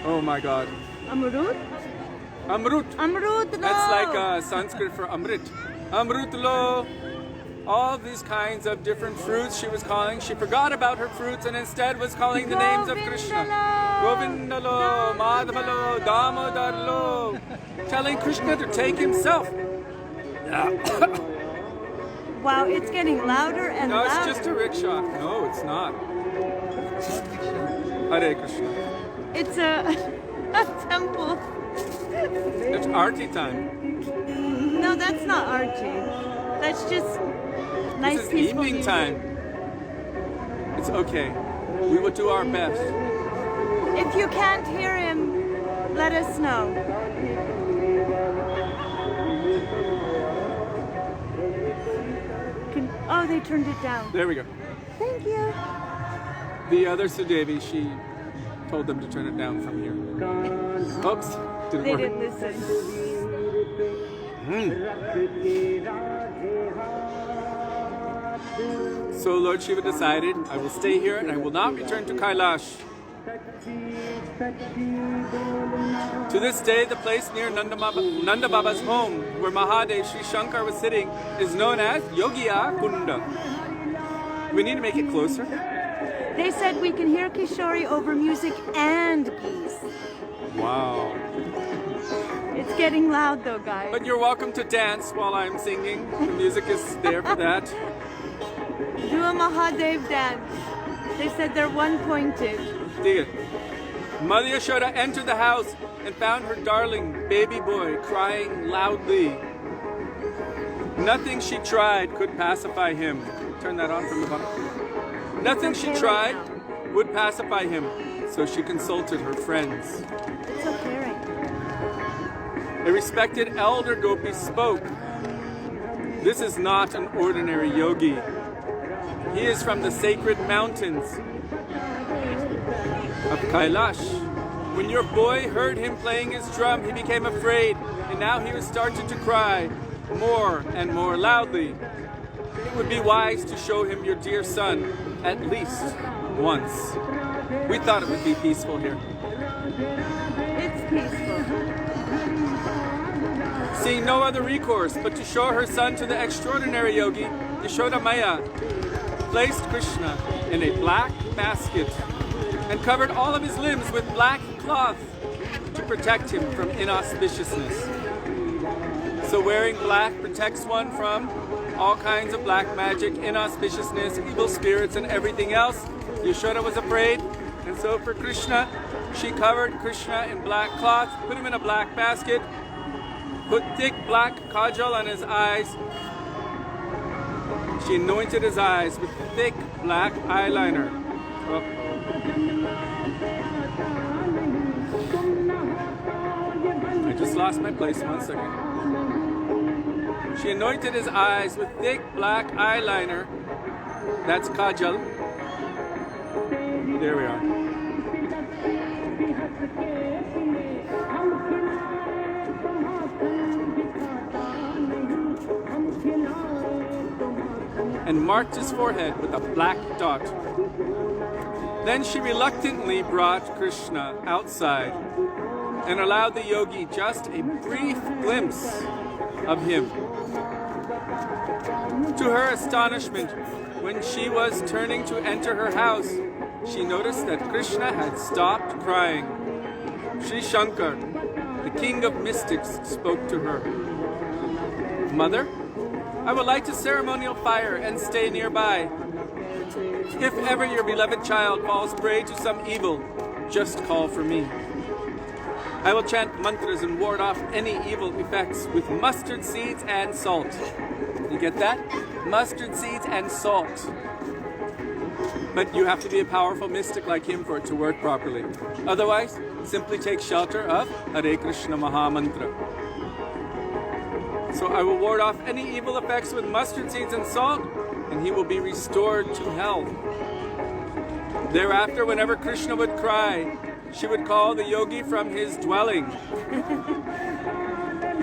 Speaker 1: Oh my God.
Speaker 2: Amrut?
Speaker 1: Amrut.
Speaker 2: Amrut lo.
Speaker 1: That's like Sanskrit for amrit. Amrut lo. All these kinds of different fruits she was calling. She forgot about her fruits and instead was calling the names of Krishna. Govinda lo, Madhava lo, Damodara lo. Telling Krishna to take himself.
Speaker 2: Wow, it's getting louder and
Speaker 1: No,
Speaker 2: louder.
Speaker 1: it's just a rickshaw. No, it's not. Hare Krishna.
Speaker 2: It's a temple.
Speaker 1: It's arti time.
Speaker 2: No, that's not Archie. That's just nice
Speaker 1: This is
Speaker 2: peaceful
Speaker 1: evening
Speaker 2: music.
Speaker 1: time. It's okay. We will do our best.
Speaker 2: If you can't hear him, let us know. Oh, they turned it down.
Speaker 1: There we go.
Speaker 2: Thank you.
Speaker 1: The other Sudevi, she told them to turn it down from here. Oops, didn't
Speaker 2: They
Speaker 1: work.
Speaker 2: didn't listen.
Speaker 1: So Lord Shiva decided, I will stay here and I will not return to Kailash. To this day, the place near Nanda Baba's home, where Mahadev Sri Shankar was sitting, is known as Yogiya Kunda. We need to make it closer.
Speaker 2: They said we can hear Kishori over music and geese.
Speaker 1: Wow.
Speaker 2: It's getting loud though, guys.
Speaker 1: But you're welcome to dance while I'm singing. The music is there for that.
Speaker 2: Do a Mahadev dance. They said they're one-pointed.
Speaker 1: Dig it. Mother Yashoda entered the house and found her darling baby boy crying loudly. Nothing she tried could pacify him. Turn that on from the bottom. Nothing she tried would pacify him, so she consulted her friends.
Speaker 2: It's okay, right?
Speaker 1: A respected elder gopi spoke. This is not an ordinary yogi. He is from the sacred mountains of Kailash. When your boy heard him playing his drum, he became afraid, and now he was started to cry more and more loudly. It would be wise to show him your dear son at least once. We thought it would be peaceful here.
Speaker 2: It's peaceful.
Speaker 1: Seeing no other recourse but to show her son to the extraordinary yogi, Yashoda Maya placed Krishna in a black basket and covered all of his limbs with black cloth to protect him from inauspiciousness. So wearing black protects one from all kinds of black magic, inauspiciousness, evil spirits, and everything else. Yashoda was afraid, and so for Krishna, she covered Krishna in black cloth, put him in a black basket, put thick black kajal on his eyes. She anointed his eyes with thick black eyeliner. I just lost my place, 1 second. She anointed his eyes with thick black eyeliner. That's kajal. There we are. And marked his forehead with a black dot. Then she reluctantly brought Krishna outside and allowed the yogi just a brief glimpse of him. To her astonishment, when she was turning to enter her house, she noticed that Krishna had stopped crying. Sri Shankar, the king of mystics, spoke to her. Mother, I will light a ceremonial fire and stay nearby. If ever your beloved child falls prey to some evil, just call for me. I will chant mantras and ward off any evil effects with mustard seeds and salt. You get that? Mustard seeds and salt. But you have to be a powerful mystic like him for it to work properly. Otherwise, simply take shelter of Hare Krishna Maha Mantra. So I will ward off any evil effects with mustard seeds and salt, and he will be restored to health. Thereafter, whenever Krishna would cry, she would call the yogi from his dwelling.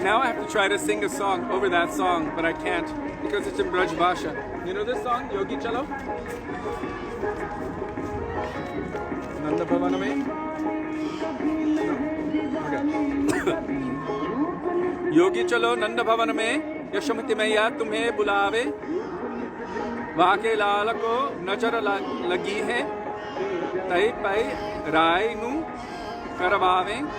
Speaker 1: Now I have to try to sing a song over that song, but I can't because it's in Braj Bhasha. You know this song, Yogi Chalo? Nanda Bhavana mein? No? Okay. Yogi Chalo Nanda Bhavana mein, Yashamati Maiya tumhe bulave, Vaake laal ko nazar lagi hai, tai pai rai nu karvaave,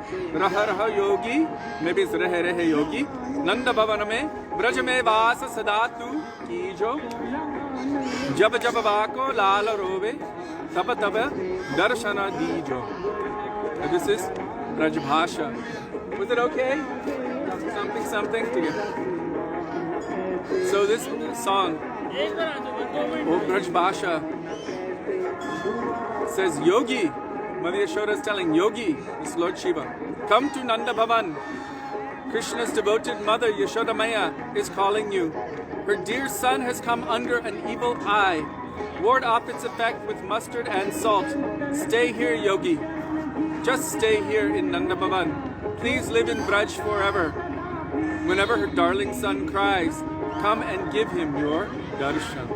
Speaker 1: Raha raha yogi, maybe it's rahe rahe yogi, Nanda Bhavana mein, Braj mein vaas sadatu kijo, Jab jab vaako laal rove, Taba taba darshana dijo. This is Braj Bhasha. Was it okay? Something, something together. So this song, oh Braj Bhasha, says Yogi. Mother Yashoda is telling Yogi, this Lord Shiva, come to Nanda Bhavan. Krishna's devoted mother Yashoda Maya is calling you. Her dear son has come under an evil eye. Ward off its effect with mustard and salt. Stay here, Yogi. Just stay here in Nanda Bhavan. Please live in Braj forever. Whenever her darling son cries, come and give him your darshan.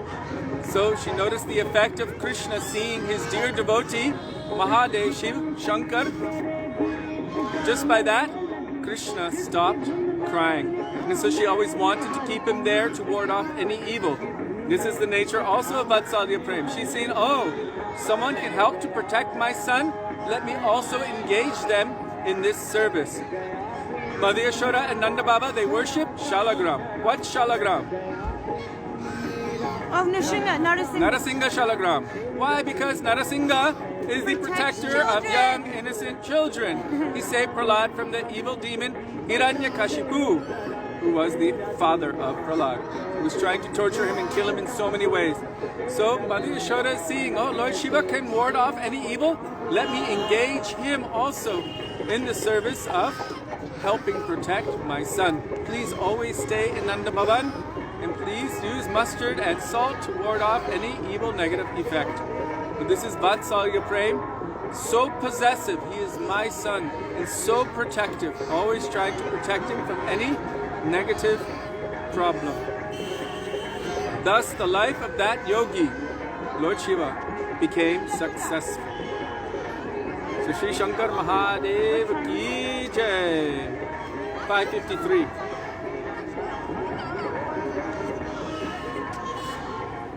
Speaker 1: So she noticed the effect of Krishna seeing his dear devotee, Mahadev Shiv Shankar. Just by that, Krishna stopped crying. And so she always wanted to keep him there to ward off any evil. This is the nature also of Vatsalya Prem. She's saying, oh, someone can help to protect my son. Let me also engage them in this service. Mother Yashoda and Nanda Baba, they worship Shalagram. What Shalagram?
Speaker 2: Oh, Narasimha.
Speaker 1: Narasingha Shalagram. Why? Because Narasingha is the protector of young, innocent children. He saved Prahlad from the evil demon Hiranyakashipu, who was the father of Prahlad, who was trying to torture him and kill him in so many ways. So Mother Yashoda is seeing, oh, Lord Shiva can ward off any evil. Let me engage him also in the service of helping protect my son. Please always stay in Nanda Bhavan, and please use mustard and salt to ward off any evil negative effect. But this is Vatsalya Prem, so possessive. He is my son, and so protective, always trying to protect him from any negative problem. Thus, the life of that yogi, Lord Shiva, became successful. So Sri Shankar Mahadev ki jai. 553.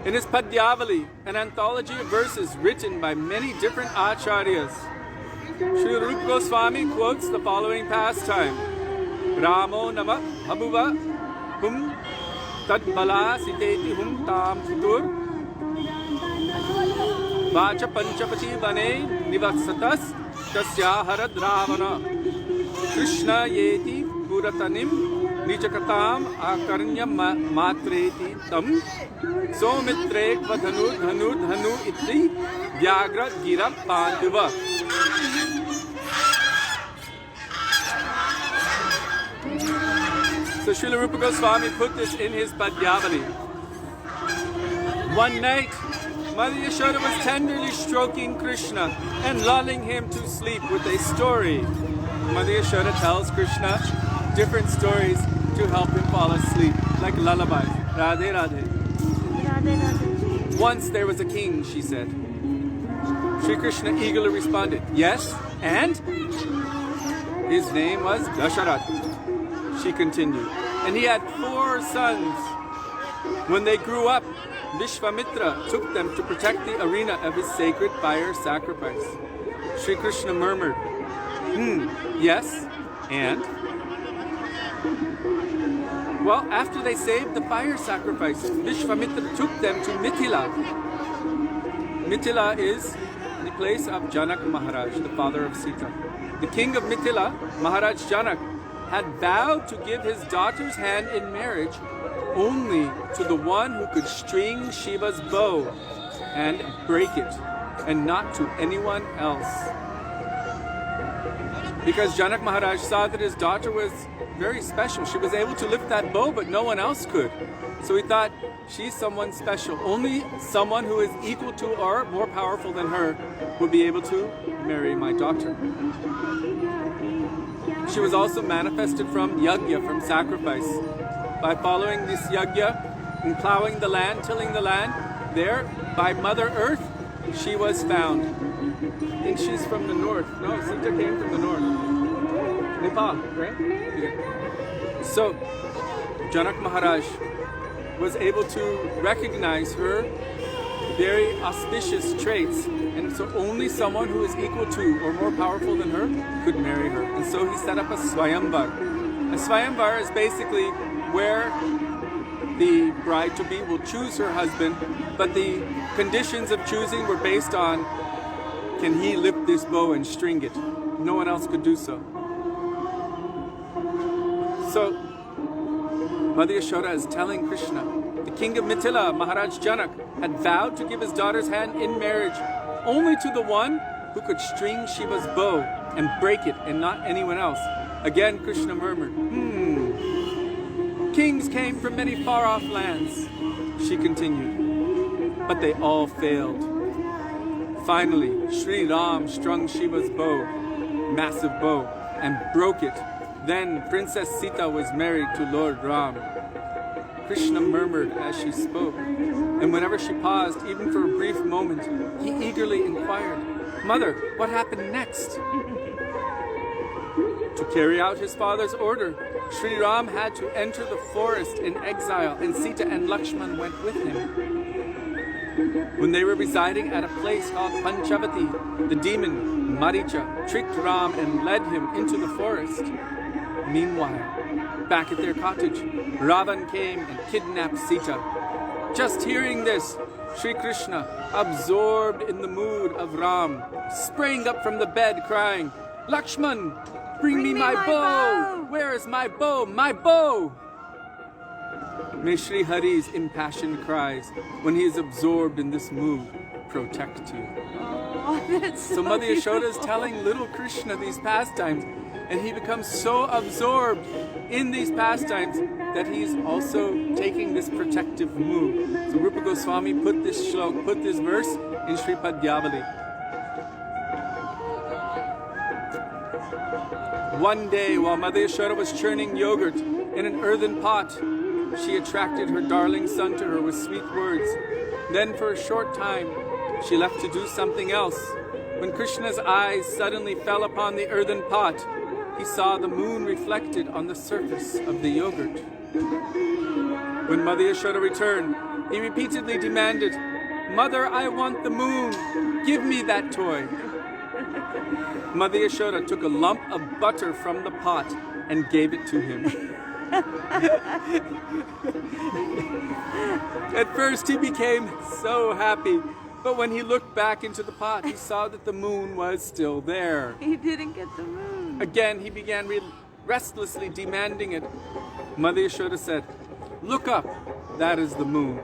Speaker 1: In his Padyavali, an anthology of verses written by many different acharyas, Śrī Rupa Gosvāmī quotes the following pastime. Ramo nama abhuva hum tadbala siteti hum tam sutur vacha panchapati vane nivaksatas tasyaharad ravana Krishna yeti puratanim nijakatam akarnya matreti tam somitre kvadhanu dhanu dhanu iti vyagra gira panduva. So Srila Rupa Gosvāmī put this in his Padyavali. One night, Mother Yashoda was tenderly stroking Krishna and lulling him to sleep with a story. Mother Yashoda tells Krishna different stories to help him fall asleep, like lullabies. Radhe Radhe.
Speaker 2: Radhe Radhe.
Speaker 1: Once there was a king, she said. Sri Krishna eagerly responded, yes, and? His name was Dasharatha. She continued, and he had 4 sons. When they grew up, Vishvamitra took them to protect the arena of his sacred fire sacrifice. Sri Krishna murmured, yes, and? Well, after they saved the fire sacrifice, Vishvamitra took them to Mithila. Mithila is the place of Janak Mahārāja, the father of Sita. The king of Mithila, Mahārāja Janak, had vowed to give his daughter's hand in marriage only to the one who could string Shiva's bow and break it, and not to anyone else. Because Janak Mahārāja saw that his daughter was very special. She was able to lift that bow, but no one else could. So he thought, she's someone special. Only someone who is equal to or more powerful than her would be able to marry my daughter. She was also manifested from yajna, from sacrifice. By following this yajna and plowing the land, tilling the land, there, by Mother Earth, she was found. I think she's from the north. No, Sita came from the north. Nepal, right? Yeah. So, Janak Maharaj was able to recognize her very auspicious traits, and so only someone who is equal to or more powerful than her could marry her. And so he set up a swayamvar. A swayamvar is basically where the bride-to-be will choose her husband, but the conditions of choosing were based on, can he lift this bow and string it? No one else could do so. So, Mother Yashoda is telling Krishna, the king of Mithila, Maharaj Janak, had vowed to give his daughter's hand in marriage only to the one who could string Shiva's bow and break it, and not anyone else. Again, Krishna murmured, Kings came from many far-off lands, she continued, but they all failed. Finally, Śrī Ram strung Shiva's bow, massive bow, and broke it. Then Princess Sita was married to Lord Ram. Krishna murmured as she spoke, and whenever she paused, even for a brief moment, he eagerly inquired, Mother, what happened next? To carry out his father's order, Śrī Ram had to enter the forest in exile, and Sita and Lakshman went with him. When they were residing at a place called Panchavati, the demon Maricha tricked Ram and led him into the forest. Meanwhile, back at their cottage, Ravan came and kidnapped Sita. Just hearing this, Sri Krishna, absorbed in the mood of Ram, sprang up from the bed crying, Lakshman, bring me my bow! Where is my bow? My bow! May Sri Hari's impassioned cries, when he is absorbed in this mood, protect you.
Speaker 2: Oh, that's so
Speaker 1: Mother Yashoda is
Speaker 2: beautiful.
Speaker 1: telling little Krishna these pastimes, and he becomes so absorbed in these pastimes that he's also taking this protective mood. So Rupa Goswami put this verse in Sri Padyavali. One day, while Mother Yashoda was churning yogurt in an earthen pot, she attracted her darling son to her with sweet words. Then for a short time, she left to do something else. When Krishna's eyes suddenly fell upon the earthen pot, he saw the moon reflected on the surface of the yogurt. When Mother Yashoda returned, he repeatedly demanded, Mother, I want the moon. Give me that toy. Mother Yashoda took a lump of butter from the pot and gave it to him. At first he became so happy, but when he looked back into the pot, he saw that the moon was still there.
Speaker 2: He didn't get the moon.
Speaker 1: Again, he began restlessly demanding it. Mother Yashoda said, Look up, that is the moon.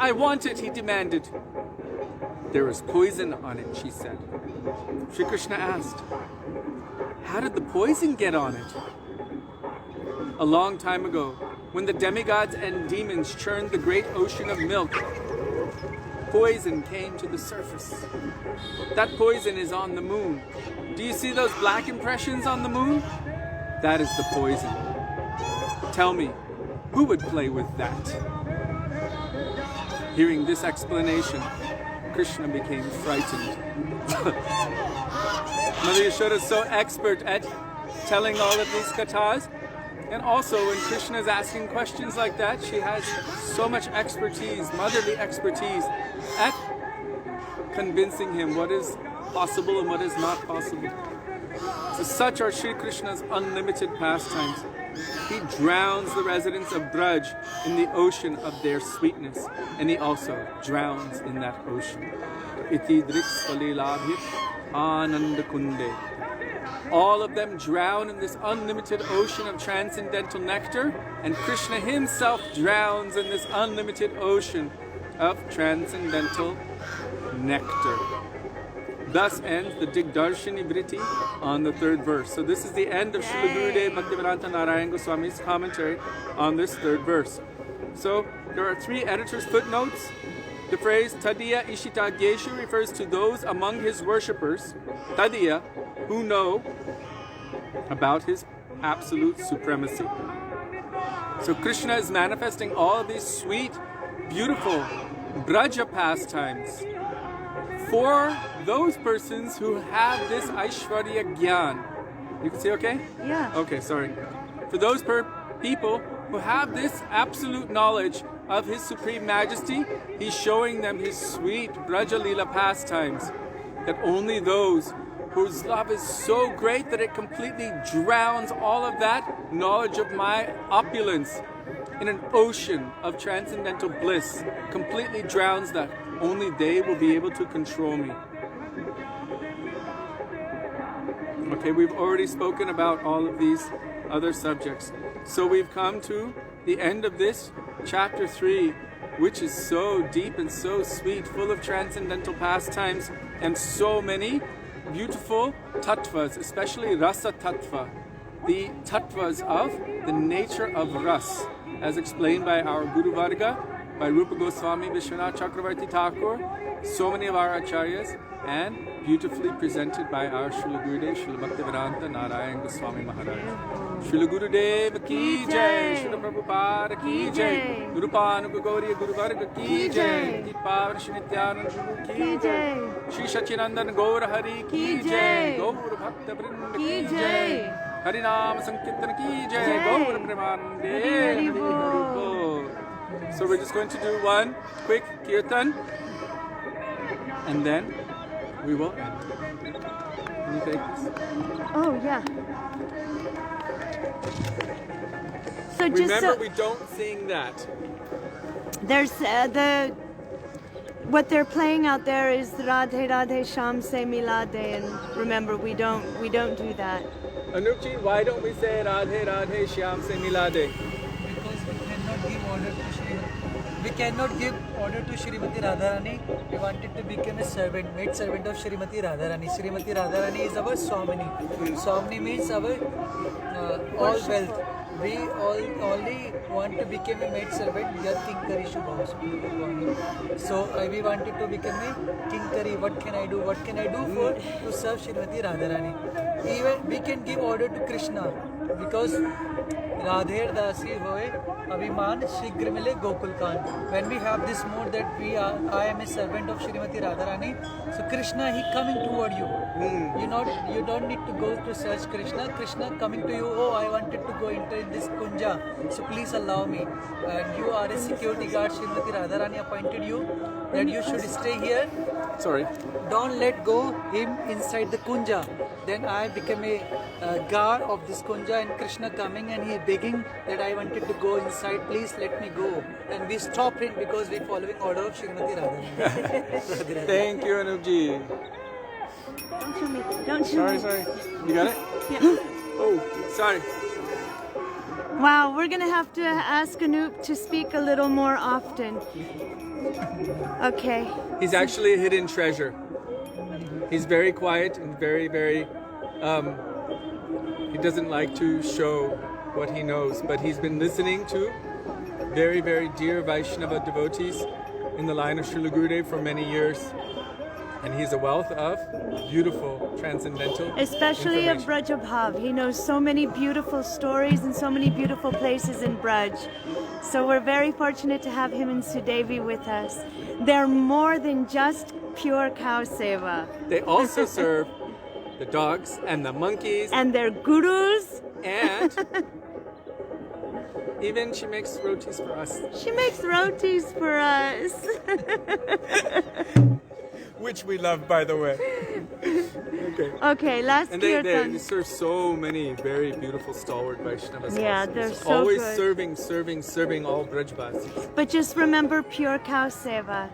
Speaker 1: I want it, he demanded. There is poison on it, she said. Shri Krishna asked, How did the poison get on it? A long time ago, when the demigods and demons churned the great ocean of milk, poison came to the surface. That poison is on the moon. Do you see those black impressions on the moon? That is the poison. Tell me, who would play with that? Hearing this explanation, Krishna became frightened. Mother Yashoda is so expert at telling all of these kathas. And also, when Krishna is asking questions like that, she has so much expertise, motherly expertise, at convincing him what is possible and what is not possible. So such are Sri Krishna's unlimited pastimes. He drowns the residents of Braj in the ocean of their sweetness, and he also drowns in that ocean. Iti driks kalilabhit ananda kunde. All of them drown in this unlimited ocean of transcendental nectar, and Krishna himself drowns in this unlimited ocean of transcendental nectar. Thus ends the Digdarshini Vritti on the third verse. So this is the end of Srila Gurudev Bhaktivedānta Nārāyaṇa Gosvāmī's commentary on this third verse. So there are 3 editor's footnotes. The phrase Tadiya Ishita Geshu refers to those among his worshippers, Tadiya, who know about his absolute supremacy. So Krishna is manifesting all of these sweet, beautiful Braja pastimes for those persons who have this Aishwarya Gyan. You can see okay?
Speaker 2: Yeah.
Speaker 1: Okay, sorry. For those people who have this absolute knowledge of His Supreme Majesty, He's showing them His sweet Braja Leela pastimes, that only those whose love is so great that it completely drowns all of that knowledge of my opulence in an ocean of transcendental bliss, completely drowns that. Only they will be able to control me. Okay, we've already spoken about all of these other subjects. So we've come to the end of this chapter 3, which is so deep and so sweet, full of transcendental pastimes and so many beautiful tattvas, especially rasa tattva, the tattvas of the nature of ras, as explained by our Guru Varga, by Rupa Goswami Vishwanath Chakravarti Thakur, so many of our acharyas, and beautifully presented by our Śrīla Gurudev, Śrīla Bhaktivedānta Nārāyaṇa Gosvāmī Mahārāja. Śrīla Gurudev ki jai, Śrīla Prabhupada ki jai, Guru Panuga Gauriya Guru Varga ki jai, Dipavar Shri Nityananda Prabhu ki jai, Shri Sachinandan Gaura Hari ki jai, Gaura Bhakta Vrinda ki jai, Harinam Sankirtan ki jai, Gaura Premanande Hari Bol. So we're just going to do one quick kirtan, and then we will end. Can you take this?
Speaker 2: Oh, yeah. So just
Speaker 1: Remember, we don't sing that.
Speaker 2: there's what they're playing out there is Radhe Radhe Sham Se Milade, and remember, we don't do that.
Speaker 1: Anupji, why don't we say Radhe Radhe Shyam Se Milade?
Speaker 3: We cannot give order to Śrīmati Radharani. We wanted to become a servant, maid servant of Śrīmati Radharani. Śrīmati Radharani is our Swamini. Swamini means our all wealth. We only want to become a maid servant. We are Kinkari Shubha. So we wanted to become a Kinkari. What can I do? What can I do for to serve Śrīmati Radharani? Even we can give order to Krishna, because Radher Dasi hoye Abhiman Shigra mile Gokul Khan. When we have this mode that I am a servant of Śrīmati Radharani, so Krishna, he coming toward you. You don't need to go to search Krishna. Krishna coming to you. Oh, I wanted to go enter in this kunja, so please allow me. And you are a security guard. Śrīmati Radharani appointed you that you should stay here.
Speaker 1: Sorry.
Speaker 3: Don't let go him inside the kunja. Then I became a guard of this kunja, and Krishna coming and he begging that I wanted to go inside, please let me go. And we stopped him because we following order of Śrīmati Radharani.
Speaker 1: Thank you, Anupji.
Speaker 2: Don't show me. Don't show me.
Speaker 1: Sorry. You got it?
Speaker 2: Yeah.
Speaker 1: Oh, sorry.
Speaker 2: Wow, we're gonna have to ask Anup to speak a little more often. Okay.
Speaker 1: He's actually a hidden treasure. He's very quiet and very, very, he doesn't like to show what he knows, but he's been listening to very, very dear Vaishnava devotees in the line of Śrīla Gurudev for many years. And he's a wealth of beautiful, transcendental
Speaker 2: Especially of
Speaker 1: information.
Speaker 2: Braj Bhav. He knows so many beautiful stories and so many beautiful places in Braj. So we're very fortunate to have him and Sudevi with us. They're more than just pure cow seva.
Speaker 1: They also serve the dogs and the monkeys.
Speaker 2: And they're gurus.
Speaker 1: And even she makes rotis for us.
Speaker 2: She makes rotis for us.
Speaker 1: Which we love, by the way. Okay.
Speaker 2: Okay, last
Speaker 1: And they
Speaker 2: kirtan.
Speaker 1: serve so many very beautiful stalwart Vaishnavas.
Speaker 2: Yeah,
Speaker 1: also.
Speaker 2: they're
Speaker 1: It's
Speaker 2: so
Speaker 1: always
Speaker 2: good.
Speaker 1: serving all Brajvasis.
Speaker 2: But just remember pure cow seva.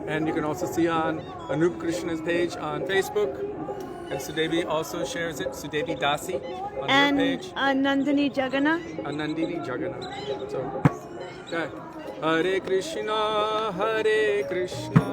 Speaker 1: And you can also see on Anup Krishna's page on Facebook. And Sudevi also shares it, Sudevi Dasi, on
Speaker 2: And
Speaker 1: her page.
Speaker 2: Nandini Jagana.
Speaker 1: Anandini Jagannath. So, okay. Hare Krishna, Hare Krishna.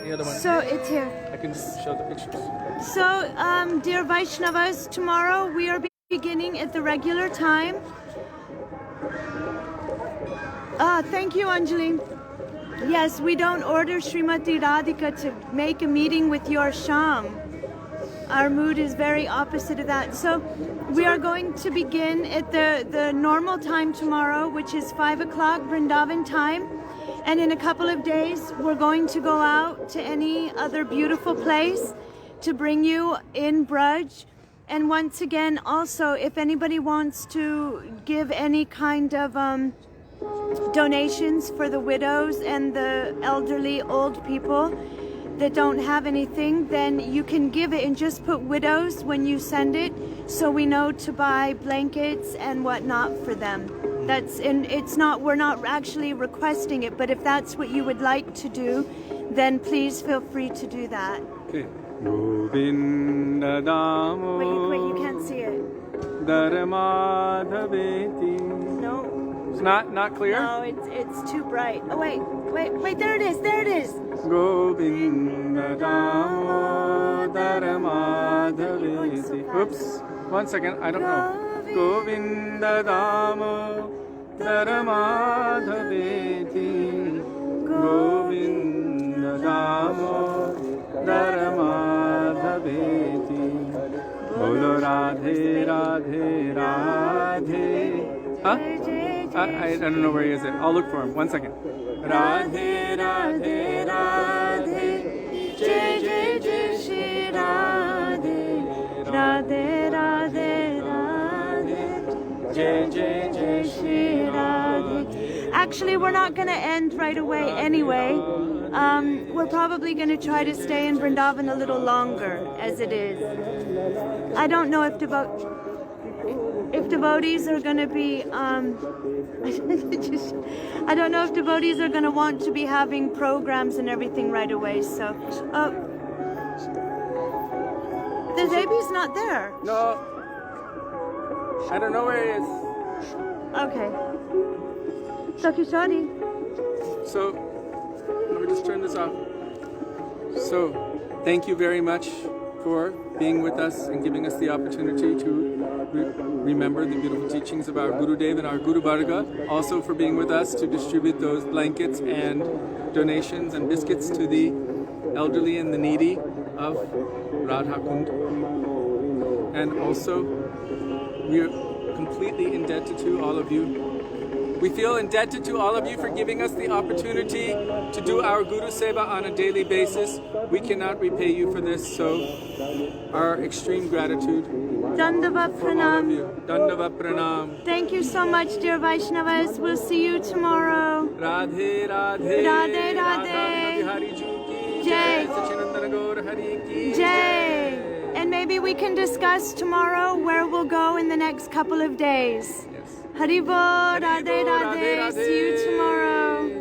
Speaker 1: the other one.
Speaker 2: So it's here.
Speaker 1: I can show the pictures.
Speaker 2: So, dear Vaishnavas, tomorrow we are beginning at the regular time. Thank you, Anjali. Yes, we don't order Srimati Radhika to make a meeting with your Sham. Our mood is very opposite of that. So we are going to begin at the normal time tomorrow, which is 5 o'clock Vrindavan time. And in a couple of days, we're going to go out to any other beautiful place to bring you in Braj. And once again, also, if anybody wants to give any kind of donations for the widows and the elderly old people that don't have anything, then you can give it and just put widows when you send it, so we know to buy blankets and whatnot for them. We're not actually requesting it, but if that's what you would like to do, then please feel free to do that.
Speaker 1: Okay. Govinda Damo.
Speaker 2: Wait, you can't see it.
Speaker 1: Dharmadhaveti.
Speaker 2: No.
Speaker 1: It's not clear?
Speaker 2: No, it's too bright. Oh, wait, there it is.
Speaker 1: Govinda Damo Dharmadhaveti. Oops, 1 second, I don't know. Govinda Damo Dharmadhaveti. Govinda Damo Dharmadhaveti. Bolo Radhe Radhe Radhe. Huh? I don't know where he is. I'll look for him. 1 second. Radhe Radhe Radhe. Jai Jai Jai Shri Radhe. Radhe Radhe Radhe. Jai Jai Jai Shri Radhe.
Speaker 2: Actually, we're not going to end right away anyway. We're probably going to try to stay in Vrindavan a little longer, as it is. I don't know if devotees are going to be, I don't know if devotees are going to want to be having programs and everything right away, so. The baby's not there.
Speaker 1: No. I don't know where he is.
Speaker 2: Okay. So, Kishori.
Speaker 1: So, let me just turn this off. So, thank you very much for being with us and giving us the opportunity to remember the beautiful teachings of our Gurudev and our Guru Varga. Also for being with us to distribute those blankets and donations and biscuits to the elderly and the needy of Radha Kund. And also, we are completely indebted to all of you. We feel indebted to all of you for giving us the opportunity to do our Guru Seva on a daily basis. We cannot repay you for this, so our extreme gratitude.
Speaker 2: Dandavat Pranam.
Speaker 1: Dandavat Pranam.
Speaker 2: Thank you so much, dear Vaishnavas. We'll see you tomorrow.
Speaker 1: Radhe Radhe.
Speaker 2: Radhe Radhe. Jai.
Speaker 1: Sachinandana Gaur Hari Ki
Speaker 2: Jai. And maybe we can discuss tomorrow where we'll go in the next couple of days.
Speaker 1: Yes.
Speaker 2: Haribol, Radhe Radhe. See you tomorrow.